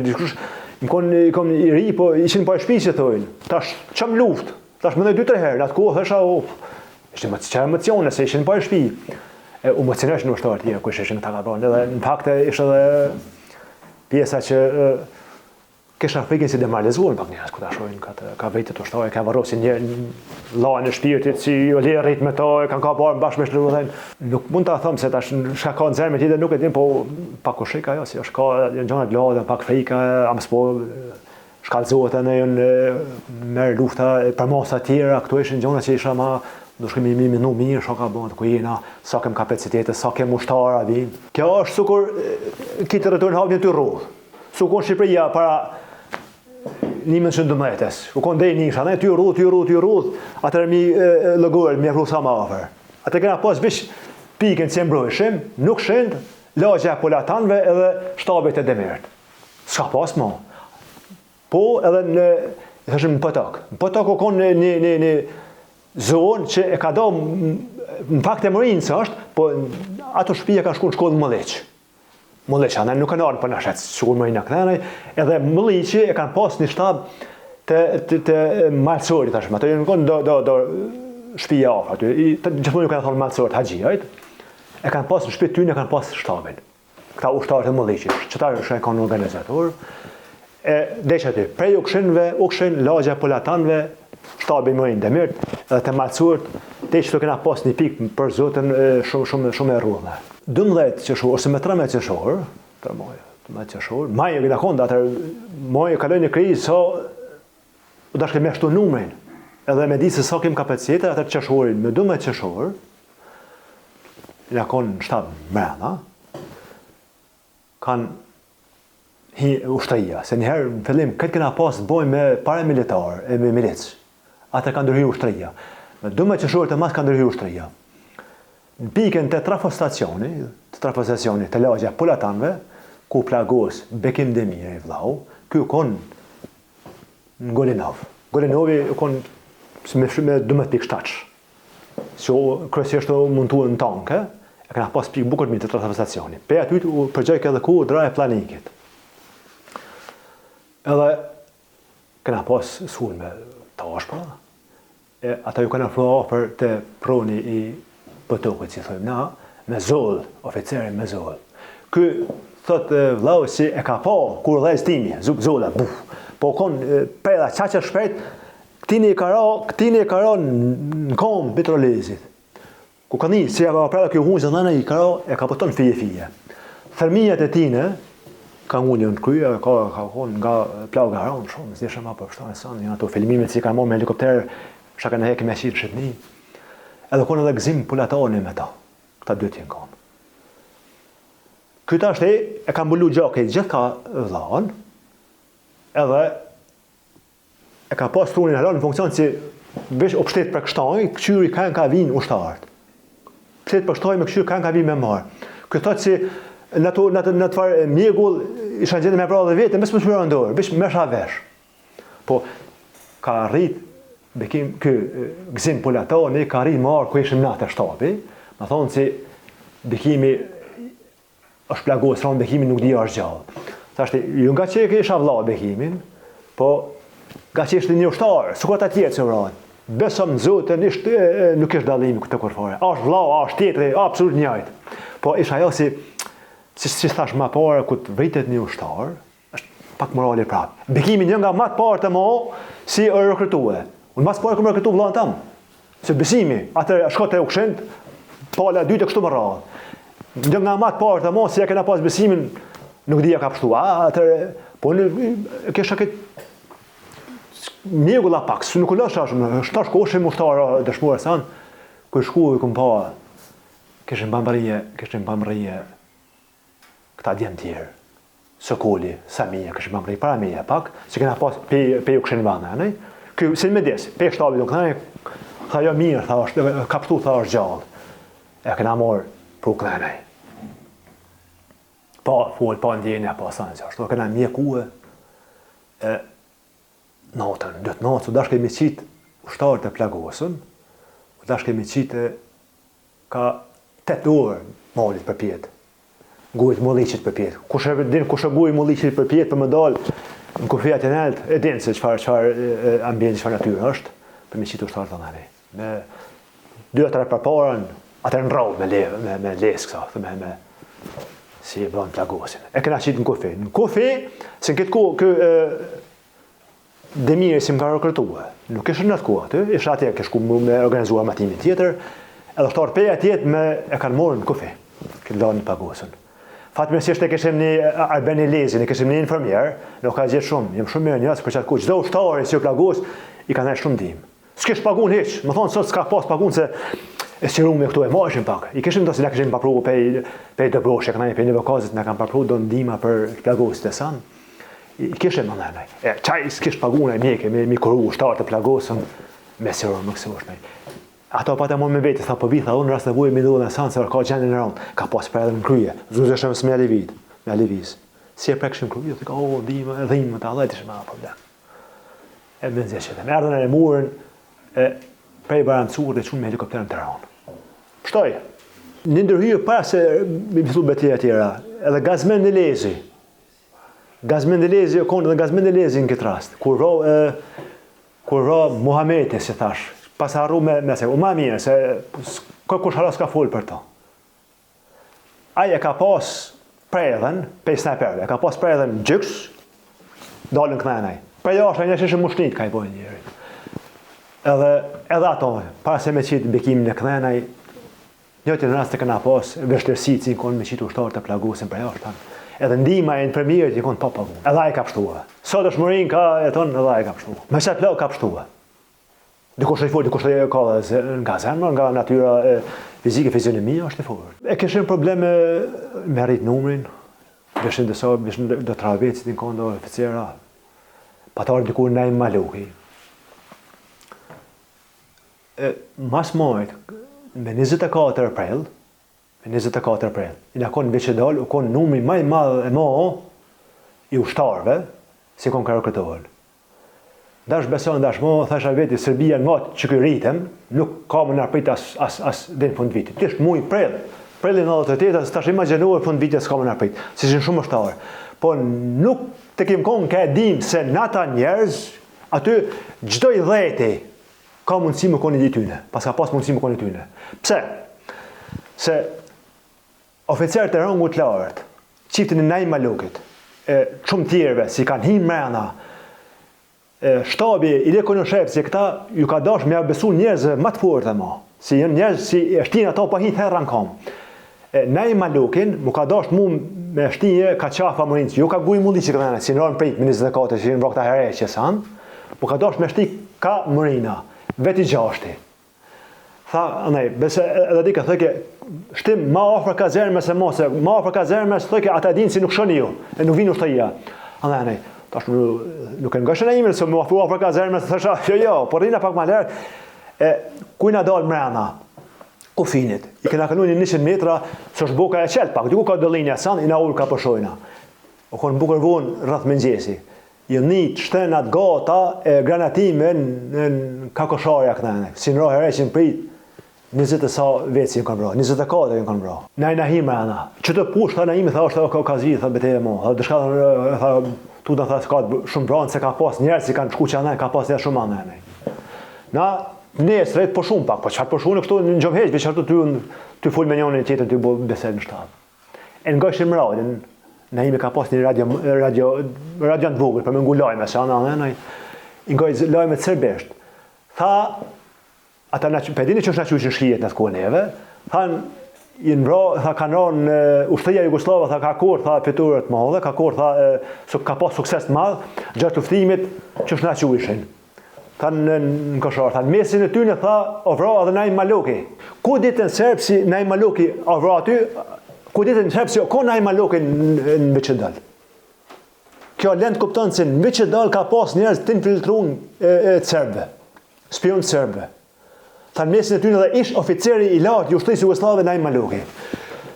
më kon i ri, po ishin pa shtëpi që thojnë, tash çam luftë, tash më 2-3 herë, atë kohë thosha, ishte çfarë emocione se ishin pa shtëpi, u emocionojshin ushtarë tjerë, kush ishin këta gabrojnë, edhe në fakt ishte edhe pjesa që kisha frikën si demoralizuar pak njerëz kur ta shohin ka vetë të ushtarë, ka varrosin një lajën e shpirtit si o le rrit me to, kanë ka parë bashkë me shtrullën. Nuk mund ta them se tash çka ka në zemër tjetër nuk e dim, po pak kushik ajo si është ka janë gjëra të lodha, pak frika, amspo shkallëzohet në merr lufta për mosa të tjera, këto ishin gjëra që isha më do shkojmë më mirë, shoka bën ku jena, sa kem kapacitete, sa kem ushtara vin. Kjo është sikur këtë rretën hapën ty rrugë. Sikur Shqipëria para 1912-s, u kon dej nisha, ne ty rrudh, atëherë mi llogor, mi afro sa më afër. Atë kena pas veç pikën që mbrojshim, nuk shënd lagja polatanëve edhe shtabet e demert. S'ka pas më. Po edhe në thashëm në Potok. Në Potok u kon në zonë që e ka do në fakt e Morinës është, po ato shtëpia ka shkuar në shkollë Molleç. Molleç, ana nuk kanë ardhur për na shet, sigur më na kthej, edhe Molliçi e kanë pas një shtab të malësorit tashmë. Ato nuk kanë do shtëpia aty. Gjithmonë ju kanë thonë malësorit haxhijat. E kanë pas në shtëpi tyne, kanë pas shtabin. Këta ushtarët e Molliçit, çfarë është kanë organizator. Desh aty, prej ukshin lagja polatanëve, shtabi më i ndëmirt, edhe të malësorit, desh të kena pas një pikë për zotën shumë e rrallë. 12 qershor ose me 13 qershor, maj e kena konda, maj e kaloj një krizë, so u dashke me shtu numrin, edhe me di se sa kem kapacitete, atër qershorin me 12 qershor, nga konë në shtab mrena, kanë ushtëria, se njëherë në fillim këtë kena pas të bojnë me paramilitar e me milic, atër kanë ndërhyr ushtëria. Me 12 qershorit e mas kanë ndërhyr ushtëria. Në pikën të trafostacioni të lagja polatanëve, ku plagos Bekim Demir i vllau, ky u kon në Golinov. Golinovi u kon me 12 pikë shtatsh. Që kryesisht u montuan në tanke, e kanë pas pikë bukur të trafostacioni. Pe aty u përgjoj edhe ku draja planikit. Edhe kanë pas sulme tashpa, ata ju kanë afruar të proni i Potokut, si thojmë na, me zoll, oficeri me zoll. Ky thot vllau si e ka pa kur dhaj stimi, zolla, buf. Po kon pela çaqë shpejt, këtini e ka ra në kom Petrolezit. Ku ka ni, si e ka pela kjo hunjë zëndana i ka ra, e ka pëton fije. Thërmijat e tine, ka ngullë në krye, ka konë nga plau garon, shumë, s'deshe ma për pështane sanë, janë ato filmimet si ka marrë me helikopter, shaka në hekë me shirë Shqipni. Edhe konë edhe gzim pulatoni me ta, këta dy t'jen konë. Këta është e ka mbullu gjake gjithë ka dhanë, edhe e ka pas trunin halon në funksion që vesh o pështet për kështaj, këqyri kanë ka vinë ushtarët. Pështet për kështaj me këqyri kanë ka vinë me marë. Këtë thotë që në të farë mjegull isha gjendë me pra dhe vetë, mes më shmërë ndorë, vesh me shavesh. Po, ka rritë Bekim ky gzim pulatoni ka rritë marë ku ishim natë e shtabi, më thonë që Bekimi është plagos, ronë Bekimi nuk dhja është gjallë. Thashti, ju nga që isha vla Bekimin, po nga që ishte një ushtarë, sukat atjetë që vranë, besëm në zotën, nuk ishte dalimi këtë kërfare. Ashtë vla, ashtë tjetëri, absolut njajtë. Po isha jo si thash ma pare, ku të vritet një ushtarë, është pak morali prapë. Bekimi një nga matë parë të mo, si e rekrutuë. Unë mas pare këmë rekrutu vlanë tamë. Se besimi, atër shkote u këshend, pala dyte kështu më radhë. Një nga matë parë të mo, si e kena pas besimin, nuk dhja ka pështu. Po në kesha këtë mjegulla pak, së nuk u lasha shumë, shtash koshim ushtarë dëshmore sanë, kër shku i këm pa, këshim bamërije këta djemë tjerë, Sokoli, Samija, këshim bamërije para meje pak, se kena pas pe ju këshin vane, Ky si me des, pe shtabi do kënaj, tha jo mirë, tha është, ka pështu, tha është gjallë. E këna morë për kënaj. Pa folë, pa ndjenja, pa sanë që është. Këna mjekue, natën, 2 natë, su dashke me qitë ushtarët e plagosën, Tash kemi qitë ka 8 orë molit për pjetë. Gujt molliqit për pjetë. Kush e guj molliqit për pjetë për më dalë në kufijat e nalt, e dinë se çfarë ambienti, çfarë natyrë është, për me qitë ushtarë të nani. Me 2-3 përparën, atë në rrallë me lesë kësa, si e bënë plagosin. E këna qitë në kufi. Në kufi, se në këtë kohë, Demiri si më ka rekrutua. Nuk ishë në atë kohë aty, ishë atje këshku me organizuar matimin tjetër, edhe ushtarë peja tjetë e kanë morë në kufi, këtë lanë një plagosin. Fatmirësisht e kishim një Arbeni Lezi, ne kishim një infirmier, nuk ka gjetë shumë, jem shumë mirë njësë për qatë ku, çdo ushtari si o plagos, i ka dhënë shumë ndihmë. S'kish pagun hiç, më thonë sot s'ka pas pagun se e sirume këtu e marrëshim pak. I kishim si na kishim papru pej Dobroshi, kanë pej Nevokazit, na kanë papru do ndihma për plagosit e san. I kishim më ndaj. Çaj s'kish pagun ai mjekë, me kuru ushtar të plagosën me sirume më kësushme. Ato pa të mund me vetë, tha po vi, tha unë rast nevojë me ndodhen e sanë, se ka gjendje në rënd, ka pas për edhe në kryje, zuzeshëm së me leviz. Si e prekshim kryje, të ka, dhimë, të allajt ishë me problem. E më nëzje qëtë, me ardhen e murën, prej Barancur dhe qunë me helikopterën të ranë. Pështoj, një ndërhyjë para se mi pëthu betija tjera, edhe Gazmend Lezi, konë edhe Gazmend Lezi në këtë rast, kur ra Muhameti, si thash, pas harru me se, ma mirë, se kush haras ka folë për to. Aja ka pas predhen, pej snajperve, ka pas predhen gjyks, dalën kënenaj. Prej jashtë, një shishë mushnit ka i bojnë njëri. Edhe ato, para se me qitë bekimin e kënenaj, njëti në rast të këna pas vështërsi që i konë me qitë ushtarë të plagusin prej jashtë. Edhe ndima e në premirit i konë pa pagun. Edhe aja ka pështua. Sot është mërin ka e tonë, edhe aja ka pështua. Me qatë plau ka pështua. Dikush të i folë, dikush të ka dhe nga zemër, nga natyra fizike, fizionomia është i folë. E këshim probleme me rritë numrin, vëshin dhe travecit në kondo oficera, patarë dikur Naim Maluki. Mas majtë, me 24 april, i në konë veqedal, u konë numri maj madhë e ma i ushtarve, si konë kërë këtë volë. Dash beson, dash mo, thasha veti, Serbia në matë që këtë rritëm, nuk ka më nërprit as dhe në fund vitit. Tishtë mujë prelli në 98, së tash imaginuar fund vitit s'ka më nërprit, si që në shumë ushtarë. Po nuk të kemë konë ka e dim se nata njerëz, aty gjdoj dhejti ka mundësi më koni dityne, pas ka pas mundësi më koni dityne. Pse? Se oficerët e rangut lartë, qiftin e Naim Malukit, shumë tjerve, si kanë himë mrena, shtabi i lekon në shepë, si këta ju ka dash me besu njerëzve më të fortë ma. Si janë njerëz si e shtin ato pa hitë herë në kam. Naim Malukin mu ka dash mu me shtinje ka qafa mërinë, ju ka guj mundi që këtëne, si në rarën prit, me 24, që në vrakta hereqje sanë, mu ka dash me shti ka mërina, veti gjashti. Tha, nej, bese edhe di ka thëke, shtim ma ofër ka zerme se mos, ma ofër ka zerme se thëke ata din si nuk shoni ju, e nuk vinu shtajia. Nej, tash nuk e ngashën e imën, se më afrua për ka zerme, se thësha, jo, por rina pak ma lërë, kujna dalë mrena, kufinit, i këna kënu një 100 metra, së është boka e qelë pak, diku ka dëllinja sanë, i na ullë ka përshojna. O konë bukër vonë rrëth mëngjesi. I një shtenat gata e granatime në kakosharja këtëne, si në rohe reqin prit, 20 e sa vetë si në kanë bra, 24 e në kanë bra. Na i nahim mrena, që të push, tha na imi, tha është ka zi, tha beteje mo, tha dëshka, tha, tu da tha s'ka shumë branë, se ka pas njerë, si kanë shku që anë, ka pas njerë shumë anë. Na, nesë, rejtë po shumë pak, po qëfar po shumë në kështu në gjomheq, që qërtu ty full me njën e tjetër ty bo besed në shtabë. E në gëshim radin, na imi ka pas një radio në vogël, për me ngu lajme, se anë, i ngoj lajme të serbesht. Tha, ata pedini që është në qujshë në shkijet në të kohë neve, tha kanë ronë ushtëria Jugoslava, tha ka korë, tha fiturët madhe, ka korë, tha ka pas sukses të madhë, gjatë luftimit që është në qujshën. Tha në kësharë, tha në mesin e tyne, tha ovra edhe Naim Maluki. Ku ditën serbë si Naim Maluki ovra aty, ku ditën serbë si ko Naim Maluki në Veqedal. Kjo lëndë kuptonë se në Veqedal ka pas njerëz të infiltrun e serbëve, spion të serbëve. Tha në mesin e tyne dhe ish oficeri i lartë jushtërisë Jugoslave Naim Maluki.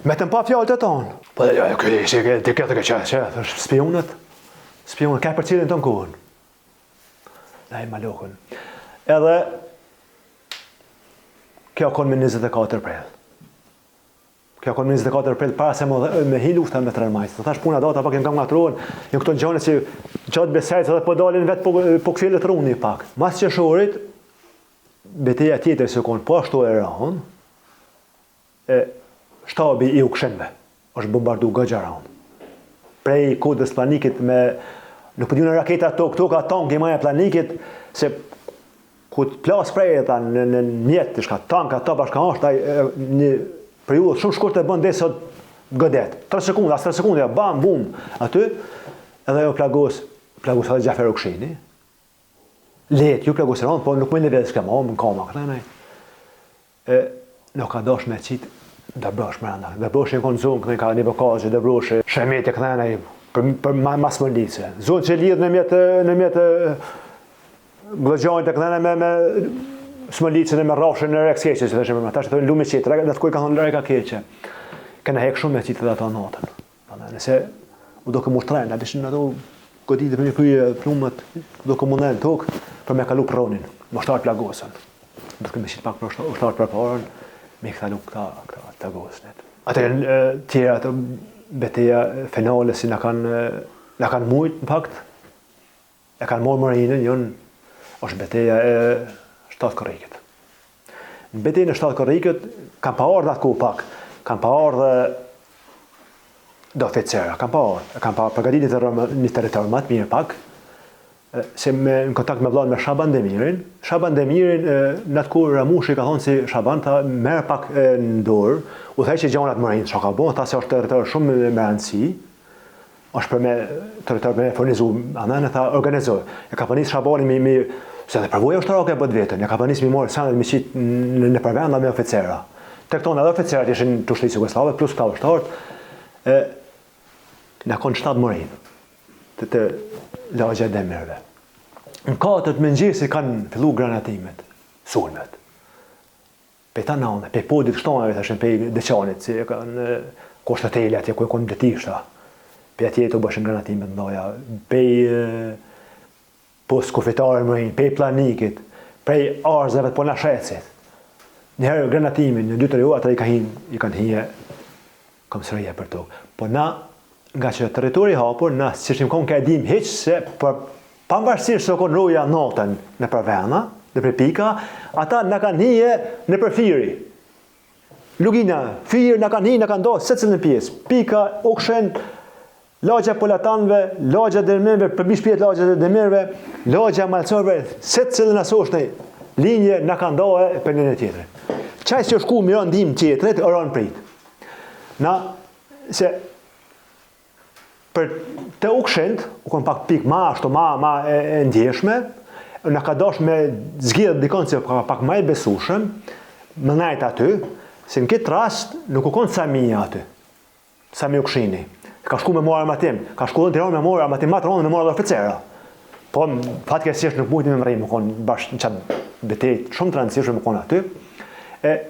Me të mpa fjallët e tonë. Po dhe këtë ishte të këtë që është spionët, ka për cilin të në kohën. Naim Malukun. Edhe Kjo konë me 24 prill. Kjo konë me 24 prill para se me hi lufta me Trelmajt. Të thash puna data pak nga ngatrohen, janë këto gjëra që gjatë besajt edhe po dalin vetë po kthjellet runi pak. Mas qershorit betejë tjetër se konë po ashtu e rahon, shtabi i Ukshënve është bombardu gëgjaran. Prej kodës planikit me, nuk përdi në raketa toka tank i maja planikit, se ku të plas prej e ta në mjetë të shka tank, ata bashka është një periudhë shumë shkurt e bën dhe sot gëdet. 3 sekonda, as 3 sekonda, bam, bum, aty, edhe jo plagos edhe Gjafer Ukshini. Let, ju plagos e rëndë, po nuk më në vedë s'kema, më në kama, këtënaj. Nuk ka dash me qitë Dërbrosh mëranda. Dërbrosh e konë zonë, këtën ka një vokazë, Dërbrosh, Shemet e këtënaj, për mas mëllice. Zonë që lidhë në mjetë glëgjanit e këtënaj me smëllicën e me rafshën në reks keqe, që të shemë, ta që të lume qetë, dhe të kuj ka thonë reka keqe. Këna hek shumë me qitë dhe ato natën. Nëse u do këmë ushtrenë, a dishin ato goditë për një kryje plumët, do këmë mundën tokë për me kalu pronin, më shtarë plagosën. Do këmë qitë pak për shtarë për parën, me këta nuk këta gosnet. Ate tjera të beteja finale si në kanë mujtë në pakt, e kanë morë mërinën, jonë është beteja e 7 korrikët. Në betejën e 7 korrikët, kam pa ardhë atë ku pak, kam pa ardhë do oficera, kam pa përgatitit një territor më të mirë pak, se në kontakt me vllain me Shaban Demirin. Shaban Demirin në atë kur Ramushi ka thonë si Shaban ta merr pak në dorë, u thaj që gjanat mërin çka ka bën, ta se është territor shumë me rëndësi, është për me territor me furnizu, anë ta organizoj. E ka panis Shabani me se dhe përvoja ushtarake e bët vetën, ja ka panis mi morë sanet me qitë në përvenda me oficera. Të këtonë edhe oficerat ishin të ushtrisë Jugoslave, plus këta ushtarët, në konë 7 mërin të lagja e Demirve. Në 4 mëngjesi kanë fillu granatimet, sulmet. Pe ta nane, pe podit shtonave, thashin, pe deqanit, si e kanë koshtëteli atje, ku e konë dëtishta. Pe atje të bëshin granatimet ndoja, pe post kufitare mërin, pe planikit, prej arzëve të pona shetësit. Njëherë granatimin, në 2-3 ata i kanë hije komsërëje për tokë. Po na, nga që territori hapur, na si shim konë ka edhim heq se pavarësisht se konë roja natën në përvena, në për pika, ata në kanë hije në për firi. Lugina, firë në kanë hije, në kanë do se cilën pjesë. Pika, Ukshën, lagja Polatanve, lagja Dermenve, përbish pjetë lagja Dermenve, lagja Malcorve, se cilën asoshtë linje në kanë do për një tjetëre. Qaj që shku miron dim tjetëre, të oran prit. Na, se për të Ukshënt, u konë pak pik ma ashtu, ma e ndjeshme, në ka dosh me zgjidhë dikon që pak ma e besushëm, më najtë aty, se në këtë rast nuk u konë Samija aty, Sami Ukshini. Ka shku me morë armatim, ka shku dhe në Tiranë me morë armatim, ma të ronë me morë dhe oficera. Po, fatkesisht nuk mujtë me mërej, më konë bashkë në qatë betejt shumë të rëndësishme më konë aty.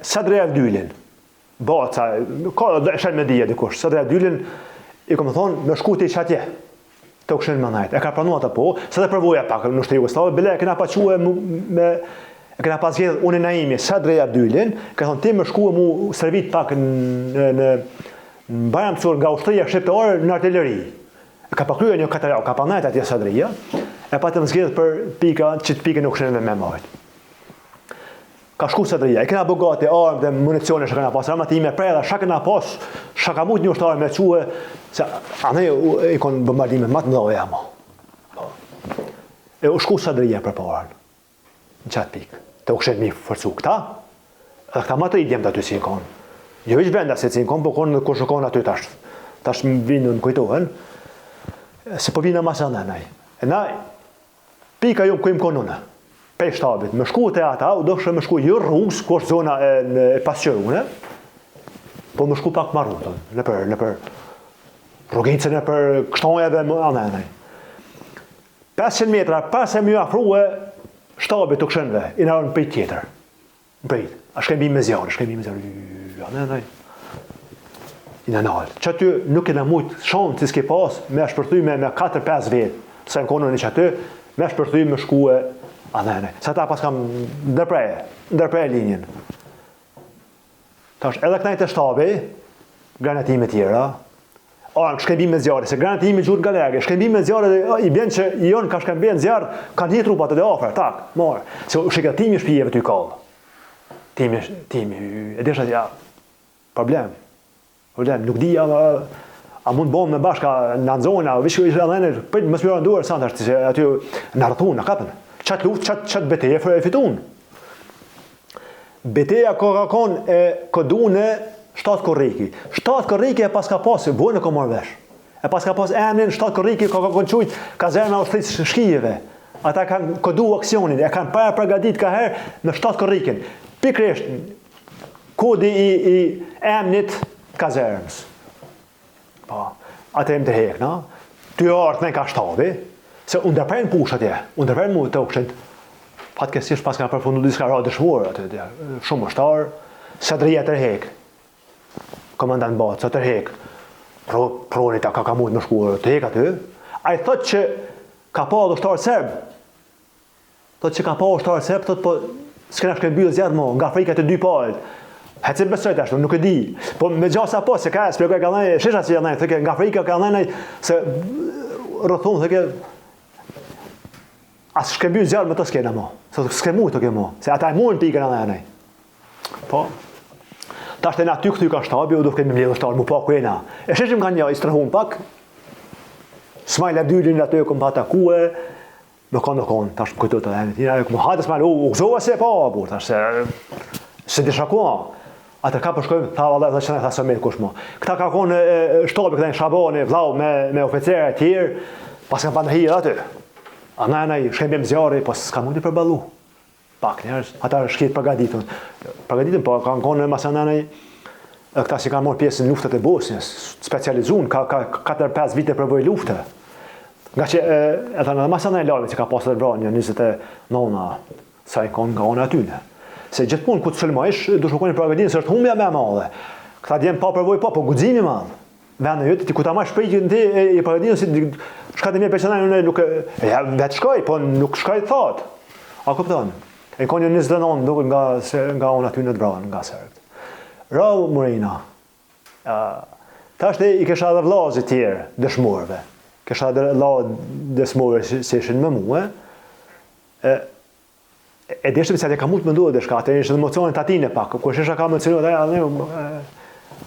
Sadre Avdylin, baca, ka shenë me dhije dikush, Sadre Avdylin, i kom thonë, me shku të i qatje, të Ukshën më najtë. E ka pranua të po, se dhe përvoja pak në shtë Jugoslavë, bile e kena pa quë e kena pas gjithë unë e Naimi, Sadre Avdylin, ka thonë, ti me shku e mu servit pak në bajam cur nga ushtria shqiptare në artilleri. E ka pakryja një katëra, ka pa najtë atje Sadria, e pa të nëzgjidhë për pika, që të pike në Ukshën me majtë. Ka shku Sadria, e kena bogati armë dhe municione që kena pas, armatime prej dhe shak kena pas, shaka mujt një ushtarë me quë, se anë i konë bombardime matë më dhoja ma. E u shku Sadria për parën, në qatë pikë, të Ukshën mi fërcu këta, dhe këta matë i djemë të aty si i konë. Jo iq venda se si i konë, po konë në kush konë aty tash më vindu në kujtohen, se po vinë masë anënaj. E na, pika ju më kujmë konë në. Pej shtabit, me shku të ata, u do shë me shku jo rrugës, ku është zona e pasqyrune, po me shku pak ma rrugën, në për rrugicën e për kështonjeve më anënaj. 500 metra, pas e mjë afruhe, shtabit të Ukshënve, i në rënë për tjetër. Bëjt, a shkembi me zjarë, anënaj. I në nalë. Që aty nuk e në mujtë shonë që s'ke pas, me shpërthy me 4-5 vetë, se në konën e që aty, me shpërthy me shku e anënaj. Sa ta pas kam ndërprej linjen. Tash edhe kënaj të shtabi, granatime tjera, shkembim me zjarë, se granatime gjurë nga lege, shkembim me zjarë i bjen që i jonë ka shkembim me zjarë, kanë një trupat edhe afer, tak, marë. Se shika timi shpijeve të i kallë. Timi, e desha ja, problem, nuk di, a mund bëmë me bashka në zona, vishë ishë adhene, për më spjorë nduar, sa të ashtë, se aty në rëthun, në kapën, qatë luft, qatë beteje e fitun. Beteja ka konë e këdune 7 korriki. 7 korriki e pas ka pas, bojnë e ka marrë vesh. E pas ka pas emnin 7 korriki ka konë qujt kazerna ushtrisë shkijeve. Ata kanë këdu aksionin, e kanë para përgadit ka herë në 7 korrikin. Pikrisht, kodi i emnit kazernës. Po, atë e më tërhek, na? Ty artë në ka shtabi, se unë dërprejnë push atje, unë dërprejnë mu të ukshent, fatkesisht pas ka përfundu diska ra dëshmurë atë, shumë ushtarë, sadrija tërhek, komandant batë, sa tërhek, pronit a ka mujtë më shkuarë, tërhek aty, a i thot që ka pa ushtarë serbë, thot që ka pa ushtarë serbë, thot po, s'kena shkembylë zjatë mo, nga Afrika të 2 palët, hecë besojt ashtu, nuk e di, po me gjasa po, se ka, s'pjekoj ka dhej, shisha që dhej, thëke, nga Afrika ka dhej, se rëthun, thëke, as shkembylë zjarë me të s'kena mo, se s'kemu të kemo, se ata e mujnë pikën a dhej. Po, ta shte na ty këty ka shtabi, u do kemi mledhë shtarë, mu pa kuena. E sheshim ka një, i strahun pak, smajla dyrin aty e këm pa takue, me konë, tash më këtu të dhejnë tina, e këmë hajtë smajla, u gëzova se pa, bur, tash se disha kua. Atër ka përshkojmë, tha valla, dhe që ne tha së me kush mo. Këta ka konë shtabi, këta në Shabani, vlau, me oficere e tjerë, pas ka pa në hirë aty. A nëjë shkembim zjarë, po s'ka mundi përbalu. Pak njerës, ata shkjetë përgaditën. Përgaditën, po kanë konë masananaj, këta si kanë morë pjesë në luftët e Bosnjës, specializun, ka 4-5 vite përvoj luftë. Nga që, edhe në masananaj larve që ka pasë dhe branja, 29 sa i konë nga onë atyne. Se gjithë punë, ku të sëllmajsh, du shukoni përgaditën, se është humbja me madhe. Këta djenë pa përvoj pa, po gudzimi madhe. Vene jëtë, ti ku ta ma shprejkë në ti, i përgaditën, si shka të mirë personajnë, nuk vetë shkoj, po nuk shkoj të thatë. A këpëton? E konë një 29 duke nga unë aty në të branë, nga sërët. Rau Murina, ta është i kesha dhe vlazit tjerë dëshmurve. Kesha dhe dëshmurve si ishin me muë. E deshtë se ka mund të mënduhe dhe shka, atë ishtë dhe emocionin të atine pak. Kër shisha ka emocionin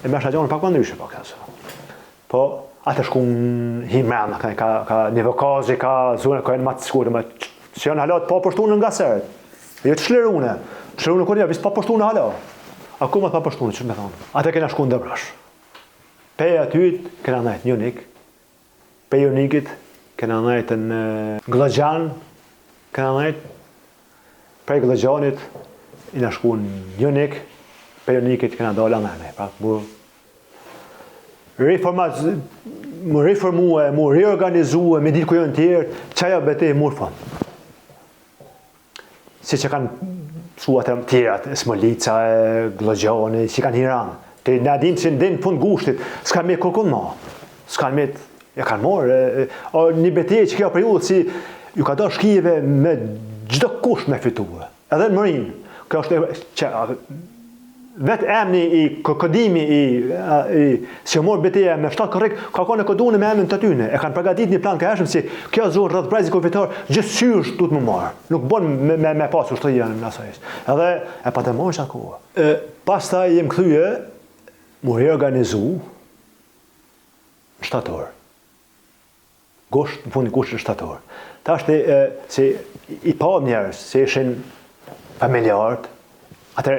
e me shagjonin pak më ndryshe pak. Po, atë shku në himrena, ka një vokazi, ka zune, ka e në matë skurë, që janë halat pa përshtunë nga sërët. Jo të shlerune kur një, visë pa përshtunë hala. Akumat pa përshtunë, që me thonë. Ate kena shku në dëbrash. Pej atyt, kena najtë Njonik. Pej Njonikit, kena najtë në Glëgjan. Kena najtë. Prej Glëgjanit, i na shku në Njonik. Pej Njonikit, kena dola nëjme. Pra, mu reformue, mu reorganizue, me ditë ku jënë tjerë, qaja bete i murë fënë. Si që kanë suat e tjerat, Smolica, Glëgjani, që kanë hiranë. Të në adim që në fund gushtit, s'kanë me kërkun ma. S'kanë me, ja kanë morë. Një betejë që kjo periudhë, si ju ka do shkijeve me gjdo kush me fituë. Edhe në mërinë. Kjo është që vetë emni i këdimi si morë beteja me 7 korrik, ka kone këdune me emnin të tyne. E kanë përgatit një plan ka eshëm si kjo zorë rrëtë prajzi konfitar, gjithë syrës du të më marë. Nuk bon me pasur shtë janë në asajës. Edhe e pa të morë që akoha. Pas ta jem këthyje, mu reorganizu në shtator. Gosht, në fundi kusht në shtator. Ta është si i pa njerës, si ishin familjarët, atër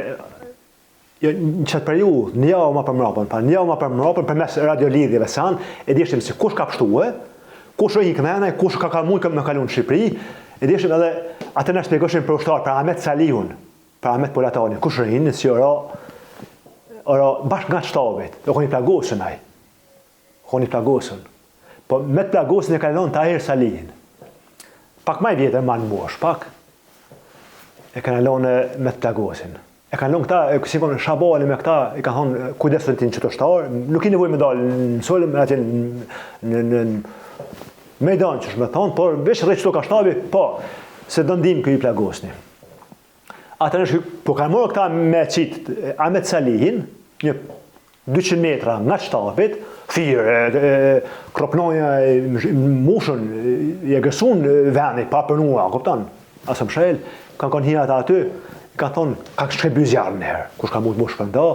në qëtë periud, një javë ma për mes radiolidhjeve sanë, e dishtim si kush ka pështue, kush e hikmene, kush ka mujtë me kalu në Shqipëri, e dishtim edhe atë në shpjegoshin për ushtarë, për Ahmet Salihun, për Ahmet Polatanin, kush rrinë, si ora bashkë nga shtabit, do koni plagosën aj, koni plagosën, po me të plagosën e kalon të Tahir Salihin, pak maj vjetër ma në mosh, pak, e kalon me të plagosën. E kanë lënë këta, si konë Shabani me këta, i kanë thonë kujdesën ti në qëtështarë, nuk i nevoj me dalë në solëm, atje në mejdan që shme thonë, por vesh rrë qëto ka shtabi, po, se dëndim këj i plagosni. Atër nëshë, po kanë morë këta me qitë Ahmet Salihin, një 200 metra nga shtapit, thirë, kropnoja mushën, i agresun veni, pa përnua, kupton? Asë më shel, kanë konë hina ata aty, kanë thonë, ka shkrebyz jarë në herë, kush ka mujtë më shpënda,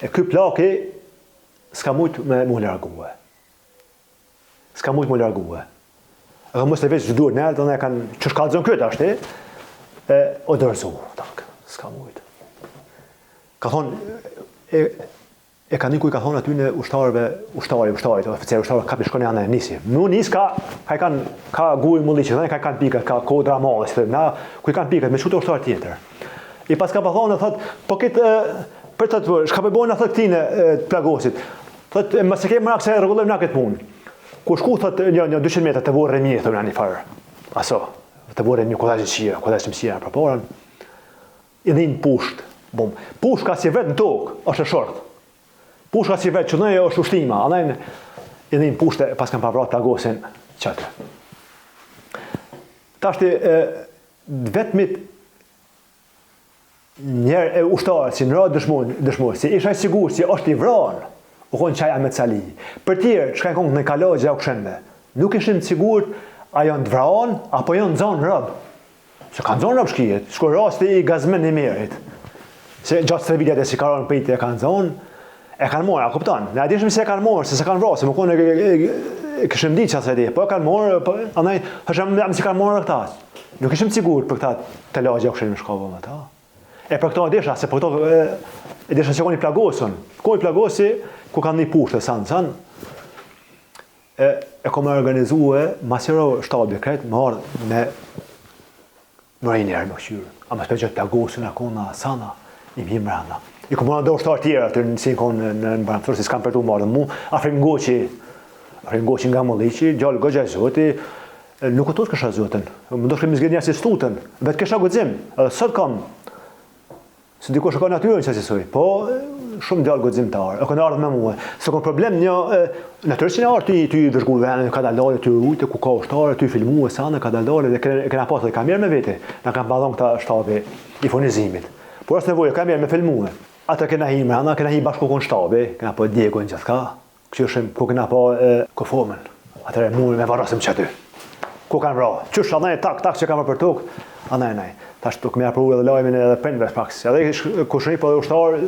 e ky plaki s'ka mujtë me mu largue. S'ka mujtë mu largue. Edhe mos të veç zhduar në herë, të ne kanë, që shkallëzën këtë ashtë, o dërzu, s'ka mujtë. Ka thonë, e ka një kuj ka thonë aty në ushtarit, oficer ushtarë, ka për shkone anë e nisi. Në nis ka gujë mulli që dhe ka kanë pikat, ka kodra madhe, që na, kuj kanë pikat, me qute ushtarë tjetër. I pas ka pa thonë, thotë, po kitë, për të të shka përbojnë, thotë këtine të plagosit. Thotë, më se kemë mrak se rregullim na këtë punë. Ku shku, thotë, një 200 metra të vorë remi, thonë një farë. Aso, të vorë remi, kodajë qia, kodajë mësia, për porën. I dhinë pusht, bom. Pusht ka si vetë në tokë, është e shortë. Pusht ka si vetë që nëjë është ushtima, anajnë i dhinë pushte, pas kanë pavrat plagosin qëtë. Tashti, vetëmit njerë e ushtarë, si në radë dëshmojë, si isha i sigur, si është i vranë, u konë qaja me cali. Për tjerë, që ka në kongë në kalogja u këshenve, nuk ishin të sigur, a janë të vranë, apo janë të zonë rëbë. Se kanë zonë rëbë shkijet, shko rasti i gazmen në merit. Se gjatë streviljet e si karonë për e kanë zonë, e kanë morë, a kuptan. Ne adishëm se e kanë morë, se kanë vrasë, më kone e këshëm ditë që asë e di, po e kanë morë, anaj, hëshëm si kanë morë në këta. Nuk ishëm sigur për këta të lagja u këshenë më shkavë më ta. E për këto adisha, se për këto adisha që koni plagosën. Koni plagosi, ku kanë një pushtë, sanë, e kome organizue, masiro shtabi kretë, më ardhë me mërin e herë më këshyrë. A më spegjet plagosën, a kona sana, i mi mranda. I komunat do ushtarë tjera, të nësi konë në baramëtërë, si s'kam për të marrë mu, Afrim Goqi nga Molliqi, gjallë gëgja e zoti, nuk këtos kësha zotën, më do shkrim zgjednja si stutën, vetë kësha gëzim, edhe sot kam, se diko shë ka natyrën që si soj, po shumë gjallë gëzimtarë, e kënë ardhë me muë, se kënë problem një, natyrës që në ardhë ty i vëzhgu vene, ka dalare, ty rujtë, ku ka ushtarë, ty filmu e sanë, ka dalare, dhe kena pasë dhe ka mirë me vete, në kam badhon këta shtabi i fonizimit. Por është nevojë, ka mirë me filmue. Atë kena hi mrena, kena hi bashku kon shtabi, kena po Diego në gjithka, këqyshim, ku kena po Kofomen, atëre mu me varasim që aty. Ku kanë vra, qysh, anaj, tak që kam për tokë, anaj, tash tuk me apru edhe lajmin edhe pendve shpaks. Edhe kushri po dhe ushtar,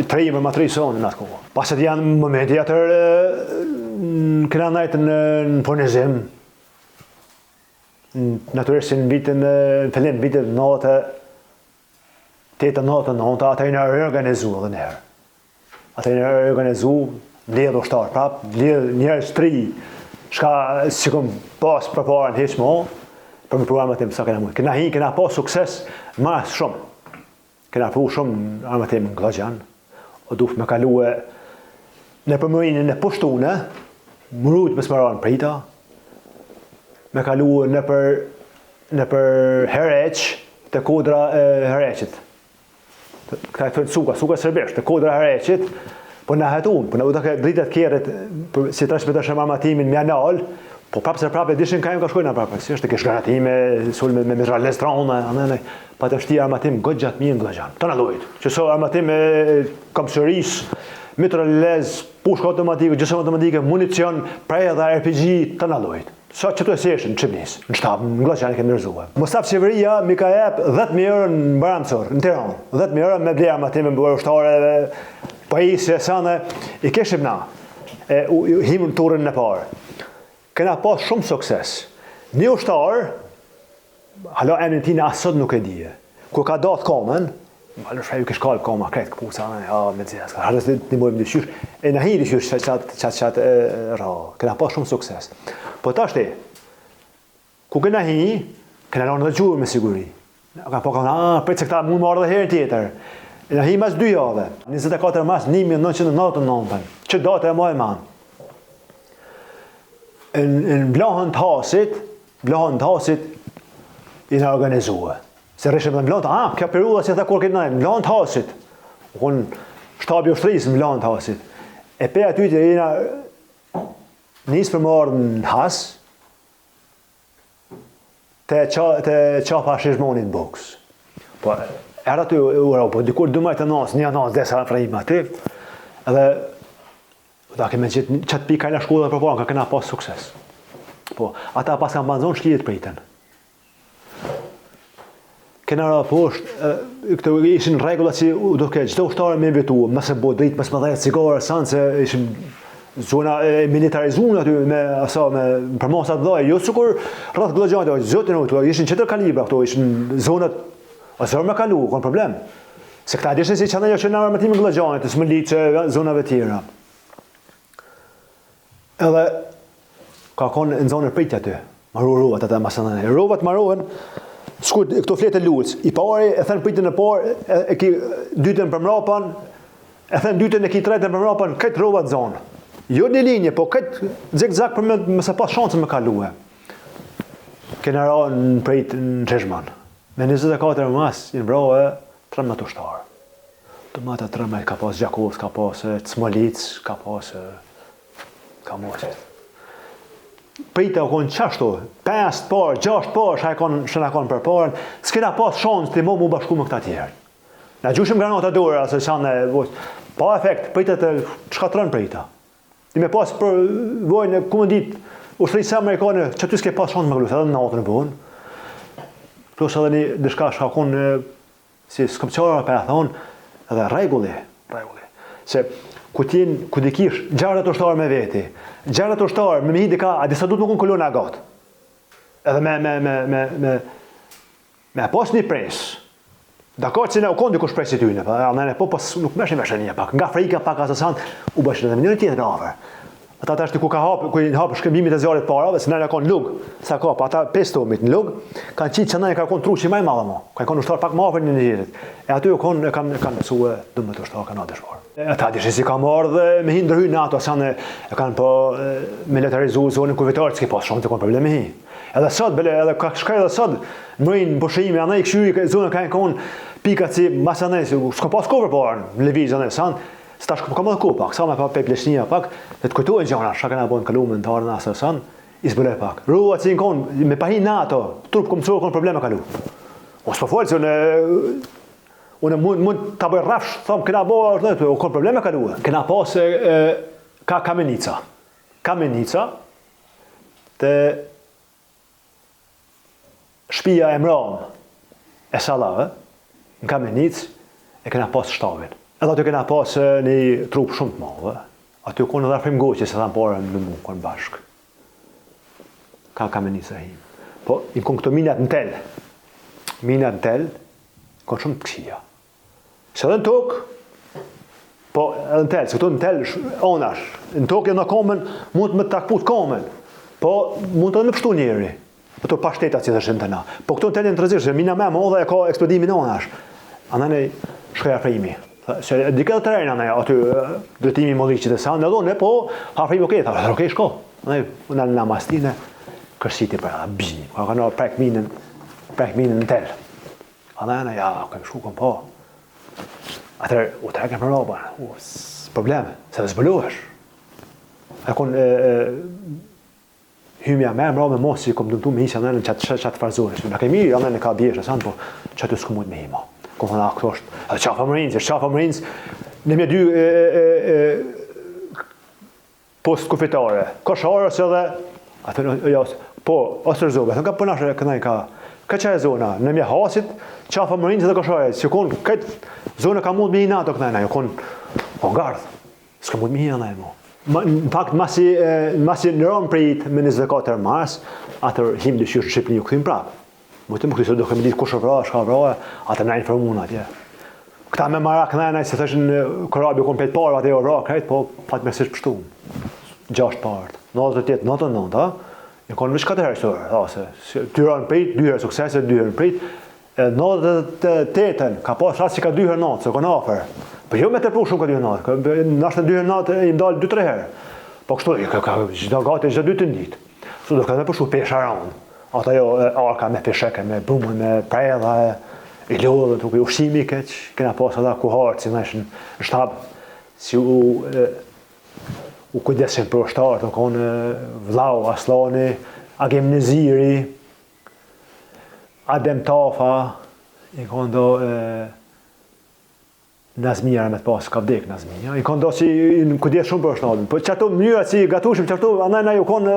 tri me matri sonë në atë kohë. Paset janë momenti atër, kena najtë në ponizim, naturisht në vitin, në fillim vitin natë, 8-9, ata i në reorganizu edhe njerë. Ata i në reorganizu, bledh ushtar prap, bledh njerës tri, shka si kom pas për parën heq mo, për më programet tim sa kena mujtë. Kena pas sukses mas shumë. Kena pru shumë armatim në Glagjan, o duf me kaluë në përmërinë në pushtune, mërujt me smaran prita, me kaluë në për hereq, të kodra hereqit. Këta e thënë suka sërbesht, të kodra hereqit, po në hetunë, po në u të dritet kjerit, si transmitë shumë armatimin me anal, po prapë se prapë e dishin ka ka shkojnë prapë, si është të kesh garantime, sul me mizrales traunë, pa të shti armatim gëtë gjatë mirë në Glagjan. Të në lojtë, që so armatim e kamsëris, mitralez, pushka automatike, gjësëm automatike, municion, preja dhe RPG, të në lojtë. Sa që të eseshën në Qipnis, në shtabë, në Glagjan e ke nërzuhe. Mostaf qeveria mi ka jep 10.000 euro në Baramcor, në Tiranë. 10.000 euro me bleja armatime, më bërë ushtare, pajisje, sane, i keshim na, himë në turën në parë. Kena pas shumë sukses. Një ushtarë, hala emrin tina asot nuk e dije. Ku ka datë komen, në shpej u kesh kalë koma, kretë këpusa, me dzjas, harës të mojmë dyshysh, e në hi dyshysh qatë ra. Kena pas shumë sukses. Po tashti, ku kena hi, kena rënë dhe gjurë me siguri. Po ka për që këta mund marrë dhe herën tjetër. E në hi mas 2 jave, 24 mars 1999, që datë e mojë manë. Në blahën të hasit, i në organizuë. Se rishëm dhe në blahën të hasit, kjo periuda që ta kur këtë nëjë, në blahën të hasit. Unë shtabi ushtrisë në blahën të hasit. E pe aty të i në nisë për më ardhë në has, të qapa shishmonin boks. Po, era të ura, po dikur 12 nasë, një nasë desa frajima aty, Edhe da kemi gjithë qatë pika në shkolla për ka kena pas sukses. Po, ata pas kanë banzon shkidit pritën. Kena ra poshtë, këto ishin rregullat që duke çdo ushtar me invitu, mëse bo dritë, mëse më dhejë cigare, sanë se ishin zona e militarizuar aty me për masa të dhaj, jo sikur rreth glogjantë, zotin ato ishin çetër kalibra, ato ishin zonat ose më kalu, kanë problem. Se këta dishin si çana që në armatimin glogjantë, Smëlice, zonave të tjera. Edhe ka konë në zonën pritja aty, marrovat ata masanane. Rovat marrohen, shkurt këto fletë lulës. I pari e thën pritën e parë, e ki dytën për mrapan, e thën dytën e ki tretën për mrapan, këtë rovat zonë. Jo një linje, po këtë zigzag për me se pas shansën me kalue. Kena ra në prit në Çeshman. Me 24 mas, në vrohe 13 ushtarë. Të mata 13, ka pas Gjakovës, ka pas Smolic, ka pas Kamoqet. Prita u konë qashtu, 5 parë, 6 parë, shëna konë për parën, s'kena pas shansë të mu bashku me këta tjerë. Na gjushim granata dore, asë shanë, pa efekt, prita të shkatërën prita. Ti me pas për vojnë, ku më ditë, ushtërisë amerikane, që ty s'ke pas shansë me glusë, edhe në natën e buhën. Plus edhe një dishka shkakon si skëpqara për e thonë, edhe regulli. Se ku di kish 60 ushtarë me veti, 60 ushtarë me hidi ka, a disa du të nuk në kolona gatë. Edhe me pas një presë. Dakar që ne u konë dikush presit tyne, po pas nuk meshin një pak. Nga frika pak asësan, u bëshin edhe një tjetër afer. Ata të është ku ka hapë, ku i hapë shkëmbimit e zjarit parave, se nëjë ka në lugë, sa ka, pa ata 5 tomit në lugë, kanë qitë që nëjë ka konë truqi maj madhe mo, ka i konë ushtar pak ma afer një njërit. E aty u konë kanë mësue 12 ushtar, kanë adëshvar. Ata dishe si ka marrë dhe me hi ndërhy në ato, asanë e kanë po militarizu zonën kuvetarë, s'ki pas shumë të konë probleme hi. Edhe sot, edhe ka shkaj edhe sot, mërinë bëshimi, anë i këshyri, zonën ka e konë pikat si masanës, s'ka pas kohë për parën, në levizë, anë, sta shko ka më dhe ku pak, sa me pa pe pleshnia pak, dhe të kujtojnë gjana, shka kena bojnë kalume në tarë në asë sanë, i zbële pak. Rua që i në konë, me pahi në ato, trup këmë cërë konë probleme kalu. O s'po folë, se unë mund të bëjë rafsh, thëmë, kena bojë, o konë probleme kalu. Kena pas ka kamenica. Kamenica, të shpia e mramë e salave, në kamenic, e kena pas shtavin. Edhe aty kena pas një trup shumë të madhe. Aty konë edhe arfrim goqe, se thamë pare në mu, konë bashkë. Ka kamenica him. Po, i konë këto minat në tel. Minat në tel, konë shumë të këshia. Se edhe në tokë, po edhe në tel, se këto në tel onash. Në tokë e në komen, mund të më takput komen. Po, mund të edhe me pështu njeri. Ato pa shtetat që të shenë të na. Po këto në telin të rëzishë, mina me më dhe e ka eksplodimin onash. Anane shkoj arfrimi. Se dike dhe të rejnë anë aty drejtimi i modhiqit e sa, në dhone, po hafrim okej, tha, okej, shko. Në namastine, kërsiti për edhe bizni, ka në prek minën në tel. A në ja, kemë shku këmë po. Atër, u të rekën për roba, probleme, se dhe zbëlohesh. E konë hymja merë më roba me mos, si këmë dëmtu me hisja në qatë farzohesh. Në kemi, anë në ka bjeshe, sanë, po qatë s'ku mund me hima. Këmë thëna, këto është qafa Marines, në mje 2 post kufitare. Ka sharës edhe, po, osër zobe, thënë ka përnashë e kënaj ka që e zona, në mje hasit, qafa Marines edhe ka sharës, që konë këtë zona ka mund me hi nato kënaj, jo konë gardhë, s'ka mund me hi anaj mo. Në fakt, masi në rëmë prit me 24 mars, atër him dëshyrë në Shqipëni u këthim prapë. Më të më këtë do këmë ditë kush vra, shka vra, atë në informun atje. Këta me marak nëjë, se thëshën korabi konë 5 parë, atë e o vra krejt, po fatë mërësish pështu. 6 parët. 98, 99, e konë vish 4 herë sërë. 2 herë në prit, 2 herë suksese, 2 herë në prit. 98, ka pas rrasë që ka 2 herë natë, se konë afer. Po jo me të pru shumë ka 2 herë natë. Nashtë 2 herë natë i mdalë 2-3 herë. Po kështu, gjitha gati, gjitha 2 të nditë. Kështu do ka me përshu pesha ranë. Ata jo arka me pesheke, me brumën, me prejda, i lodhën, tuk i ushqimi keq, kena pas ata kuhartë, si në ishën në shtabë, si u kujdesin për ushtarë, të konë Vlau, Aslani, Agim Nëziri, Adem Tafa, i konë do Nazmija me të pas ka vdek Nazmija. I kanë dashur në kujdes shumë për shtadin. Po çato mënyra si gatushim çato andaj na ju kanë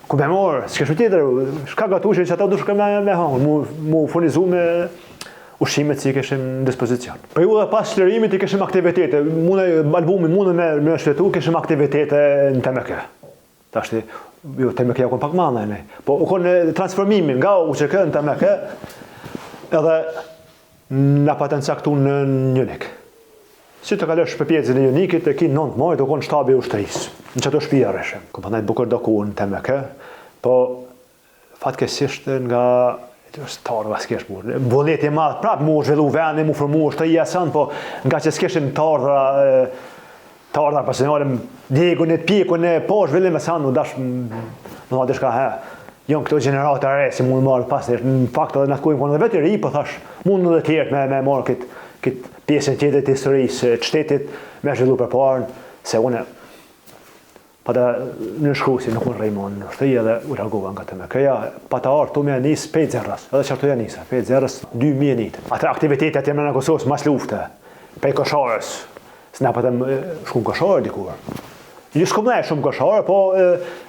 ku më mor, s'ka shumë tjetër. Shka gatushim çato dush me hang, mu furnizu me ushqimet që kishim në dispozicion. Periudha pas çlirimit i kishim aktivitete. Albumin mundë me shfletu, kishim aktivitete në TMK. Tash jo TMK ja kon pak më ne. Po u kon transformimin nga UÇK në TMK. Edhe na patën caktu në Njunik. Si të kalosh për pjesën e Njunikit, e ki 9 muaj të konë shtabi ushtrisë. Në çato shtëpi rreshëm. Ku pandaj bukur doku në TMK, po fatkesisht nga tarë s'kesh burë. Vullneti i madh prap mu zhvillu vendi, mu formu ushtria san, po nga që s'keshim tardha pasionale, djegun e pikun e po zhvillim e san, u dash më diçka Jon këto gjenerata re si mund marrë pas në fakt edhe na kujm konë vetë ri, po thash mund edhe të tjerë me marrë këtë pjesën tjetër të historisë të shtetit me zhvillu përpara se unë pata në shkruasi nuk unë rejmon në shtëri edhe u largova nga TMK-ja, pata ardhur tu më nis 5 zerrës, edhe çfarë ja nisa, 5 zerrës 2000 nit. Atë aktivitetet e mëna Kosovës mas lufte, pe Kosharës, s'na patëm shku në Kosharë dikur. Jo s'kom ne shumë Kosharë, po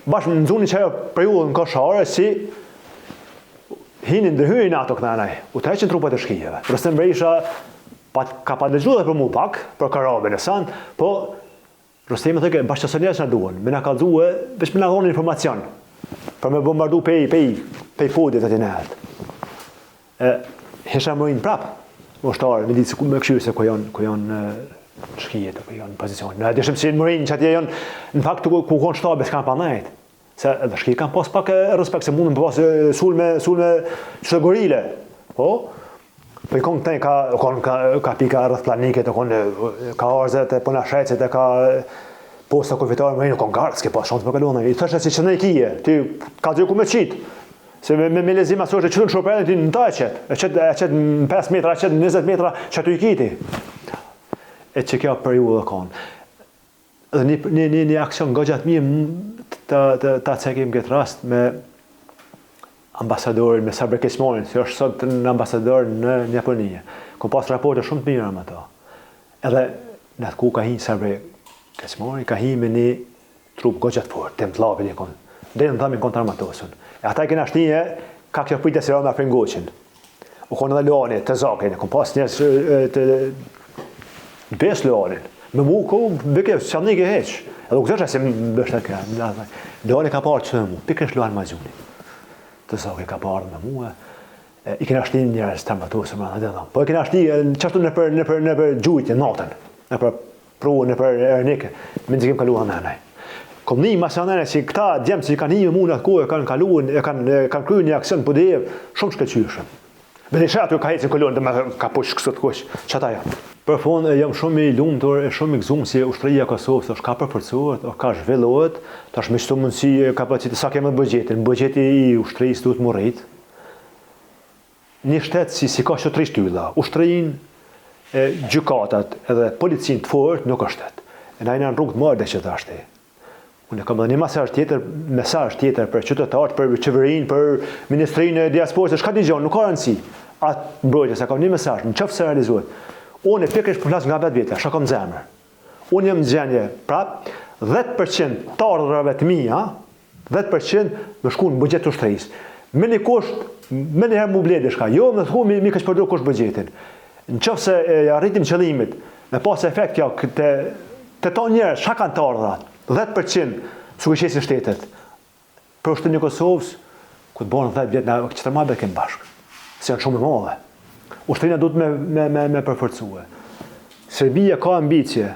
bashkë në zonin që ajo periudhën Kosharë si hinin ndërhyrin ato kënanaj, u të heqin trupat e shkijeve. Rostem Berisha ka pa dëgjuar për mu pak, për Karabën e sant, po Rostemi thëke bashkësonjerës na duan, me na kallëzue, veç me na dhonin informacion, për me bombardu pej podit aty në altë. Hesha mërin prap, ushtarë, me ditë se ku me këshyrë se ku janë shkijet, ku janë pozicion. Në dishëm si në mërin që atje janë, në fakt ku konë shtabe s'kanë pa najt. Se edhe shkijet kanë pas pak respekt, se mundën pas sulme që gorile. Po i konë këtej ka pika rrëth planiket, ka arzet, po në shrecet, ka posta konfitarë mërinë, konë garë, s'ke pas shansë për kalonë. I thështë si që në i kije, ti ka të ju ku me qitë. Se me lezim aso që qëtë në shopërën, ti në ta e qetë në 5 metra, e qetë në 20 metra, që të i kiti. E që kjo periudhë kanë. Dhe një aksion nga gjatë mirë ta cekim këtë rast me ambasadorin, me Sabri Kesmorin, që është sot në ambasador në Japonije. Kom pas raporte shumë të mira me to. Edhe në atë ku ka hinë Sabri Kesmori, ka hinë me një trup gogjatë fort, të më të lapin e konë. Dhe në dhamin kontra Matosën. E ata i kena shtije, ka kjo pritja se rëma për ngoqin. U konë edhe Leoni, të zakin, kom pas njës të bes Leonin. Me mu, ku bëke, që një ke heq. Edhe u këtësha se më bështë të kërë. Leoni ka parë që me mu, pikësh Luan Mazuni. Të zakin ka parë me mu, i kena shtin njërës të Matosën, po i kena shtin, qashtu në për gjujtje, natën, në për pruë, në për ernike, me nëzikim kaluan në nëj. Kom një masanere si këta djemë që kanë një mu në atë kohë, kanë kaluën, kanë kryu një aksion për dhe shumë shkëllqyshëm. Dhe një shatë ka hecë në kolon dhe me ka push kësot kush, që ata janë. Për fond, jam shumë i lumëtur, shumë i gëzumë si ushtëria Kosovës është ka përforcuar, ka zhvillohet, tash me qëto mundësi kapacitet, sa kemë bëgjetin, bëgjeti i ushtërisë duhet më rrit. Një shtetë si ka shotri shtylla, ushtërin, gjykatat edhe policin të fort nuk është shtetë. E na jena në rrugë të marrë dhe që të ashtë. Unë kam dhe një mesazh tjetër për qytetarët, për qeverinë, për Ministrinë e Diasporës, shka t'i gjonë, nuk ka rëndësi. Atë mbrojtje, se kam një mesazh, në qëfë se realizohet. Unë e pikërisht për flasë nga vetë vjetja, shka kam zemër. Unë jam në gjendje, prap, 10% të ardhurave të mija, 10% më shku në bugjet të ushtërisë. Me një kusht, me një herë mu bledi shka, jo më thku mi kësh përdo kusht bugjetin. Në qëfë se arritim qëllimit, me pas efekt kjo, të ton njerë, shka kanë të ardhurat, 10% su këshesin shtetet. Për ushtërinë e Kosovës, ku të borën 10 vjetë, që të marrë kemë bashkë. Se janë shumë e madhe. Ushtërinë duhet me përforcue. Serbia ka ambicje.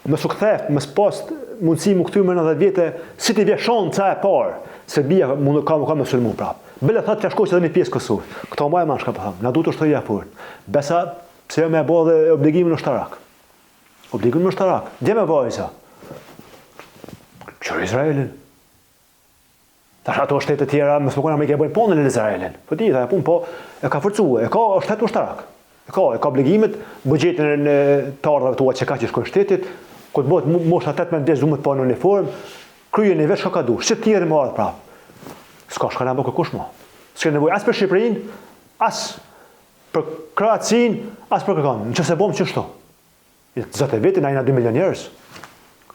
Më su këtheft, më s'post mundësi më këtyr më në 10 vjetë, si t'i vjeshon ca e parë. Serbia ka më sulmu prapë. Bele thëtë të shkojqë edhe një pjesë Kosovë. Këto ma e ma shka për thamë. Na duhet ushtëria fort. Besa, pse me bo dhe obligimin ushtarak. Obligimin ushtarak. Dje me vajza. Qërë Izraelin. Tash ato shtetet tjera, më s'pokona me i ke bojnë ponën në Izraelin. Po ti, ta e punë, po e ka forcue, e ka shtet ushtarak. E ka obligimet, bugjetin e të ardhave tua që ka që shkojnë shtetit, ku të bëhet mosha 18 du me të pa në uniform, krye një veç ka du, shqip tjere më ardhë prapë. S'ka shka në bëkë kush ma. S'ke nevoj as për Shqipërinë, as për Kroacin, as për Kërkanë. Në që se bomë që shto. Zotë vitin a jena 2 milion njerëz.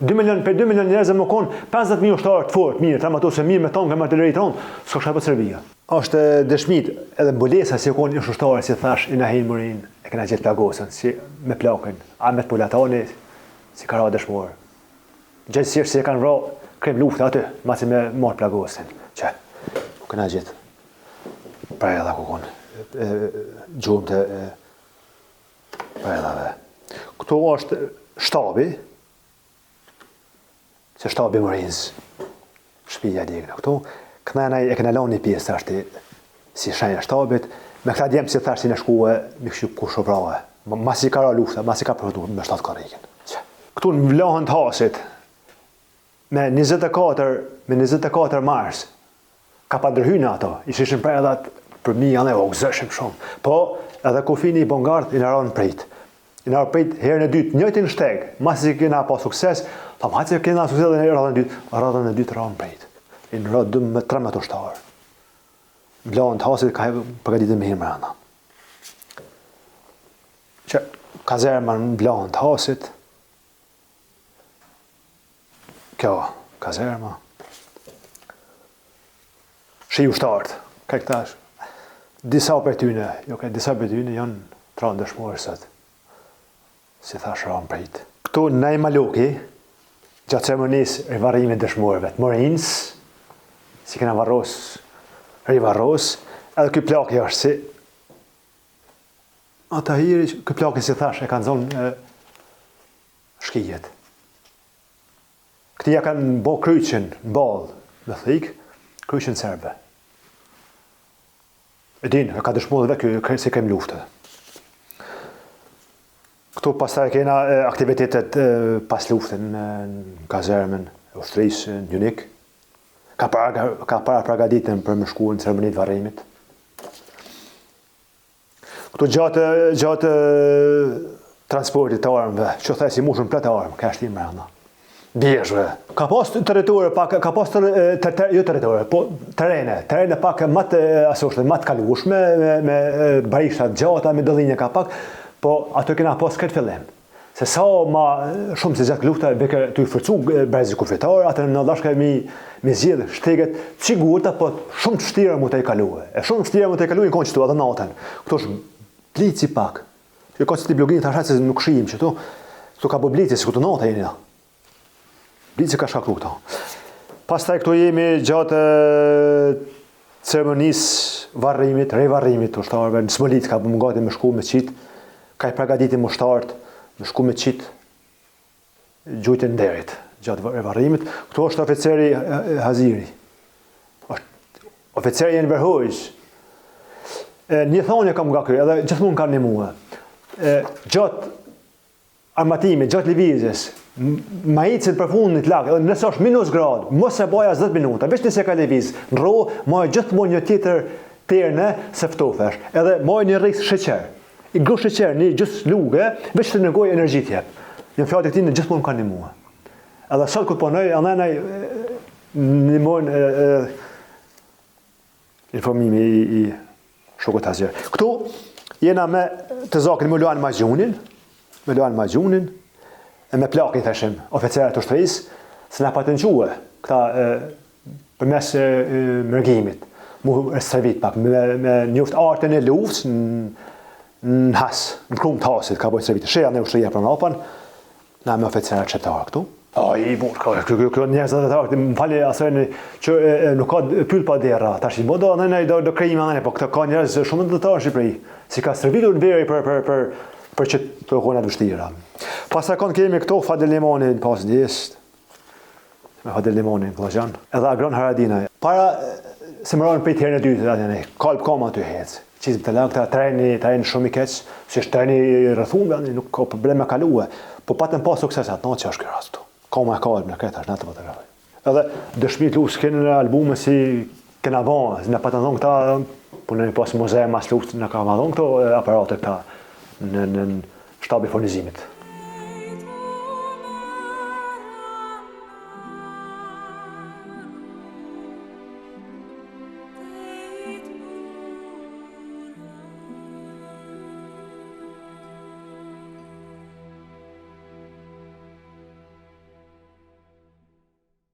2 milion njerëz më konë 50.000 ushtarë të fort, mirë, traumatose mirë me tonë, me artillerit tonë, s'ka shka për Serbia. Është dëshmit edhe mbulesa si konë një ushtarë, si thash, i Nahin Murin, e kena gjithë plagosën, si me plakën, Ahmet Pulatani, si ka ra dëshmorë. Gjithësirë si e kanë vra krem luftë aty, masi me marë plagosën, që u kena gjithë. Pra edhe ku konë, gjumë të pra edhave. Këto është shtabi, se shtabi Murinës, shpija digna. Këto, këna e këna lanë një pjesë ashtë si shenja shtabit, me këta djemë si thashtë si në shkuë, me kështu ku shoprave. Masi ka ra lufta, masi ka përhëtur me 7 karikin. Këtu në vlahën të hasit, me 24 mars, ka pa ndërhyjnë ato, ishin pra edhat për mi janë e ogëzëshim shumë. Po, edhe Kufini i Bongard i në ranë prit. I në ranë prit herën e dytë, njëjtin shteg, masi kena pa sukses, thamë hajtë se kena sukses dhe në radhën e dytë ranë prit. I në radhë 13 ushtarë. Vlahën të hasit ka përgatitur me hirë mëranda. Që kazerma në vlahën të hasit, kjo kazerma, shi ushtarët, ka këtash, disa për tyne, disa për tyne janë tranë dëshmorë sëtë, si thash ranë prejtë. Këtu në Maloki, gjatë ceremonisë rivarrimit dëshmorëve të Murinës, si kena rivarros, edhe këj plaki është si, ata hiri, këj plaki si thash e kanë zonë shkijet. Këtia kanë bo kryqin në balë, me thikë, kryqin serbe. E din, ka dëshmorëve kjo si kem luftë. Këtu pastaj kena aktivitetet pas luftën në kazermën e ushtrisë në Junik. Ka para pragaditën për me shku në ceremonit varrimit. Këtu gjatë transportit të armëve, që thaj si mushën plët armë, ka shtim mërënda. Bjeshve. Ka pas territore pak, ka pas terene pak matë kalushme, me barishtat gjata, me dëllinje ka pak, po ato kena pas këtë fillim. Se sa ma shumë se gjatë lufta beke të i fërcu brezi kufritarë, atër në dashka me zjedhë shteget sigurta, po shumë të shtira mu të i kaluë. E shumë të shtira mu të i kaluë në konë qëtu, edhe natën. Këto është blici pak. Që ka që ti bloginë të ashat se nuk shijim që tu ka bo blici, si këtu natë e një. Blici ka shkaktu këto. Pastaj këtu jemi gjatë ceremonisë varrimit, revarrimit të ushtarëve, në Smolit ka më gati me shku me qitë, ka i pregaditi më ushtarët, me shku me qitë gjujtën nderit, gjatë revarrimit. Këtu është oficeri Haziri. Oficeri Enver Hoxha. Një thonje kam nga kjo, edhe gjithmonë kanë një muë. Gjatë armatimit, gjatë lëvizjes, ma icit për fundit lak, edhe nëse është -gradë, mos e baja 10 minuta, veç nëse ka lëviz, në ro, ma gjithmonë një tjetër terne se ftofesh, edhe ma një rrisë sheqer. I gru sheqer, një gjithë luge, veç të negoj energji tjep. Një fjallë të këti në gjithmonë kanë një muë. Edhe sot këtë ponoj, anaj një mojnë informimi i shokët Hazir. Këtu jena me të zakën me Luan Magjunin, me plakin thashim, oficerët të ushtrisë, se na patënquë këta për mes mërgimit, mu servit pak, me njoft artën e luftës në has, në krumë të hasit, ka bojtë servit, sheja në ushtria për napan, na me oficerët qëptarë këtu. I burë, kjo njerëzat e tarë, më fali asërën që nuk ka pyll pa dera, tash i bodo, do krejime anëne, po këta ka njerëz shumë të tarë Shqipëri, si ka servitur në veri për që të kone të vështira. Pasaj kemi këto Fadel Limonin pas njësë, me Fadel Limonin, Klojan, edhe Agron Haradina. Para se më ronë për i të herën e dytë, kalp koma të hecë. Qizim të lakë, treni shumë i keqë, si është treni rëthume, nuk ka probleme kaluë, po patën pas suksesat, në që është kërë rastu. Koma e kalp në këtë, është në të fotografoj. Edhe dëshmit lusë kene në albume si kena banë, në patën dhonë këta, punën pas muze mas lusë në ka ma dhonë këto aparate këta, në shtabi furnizimit.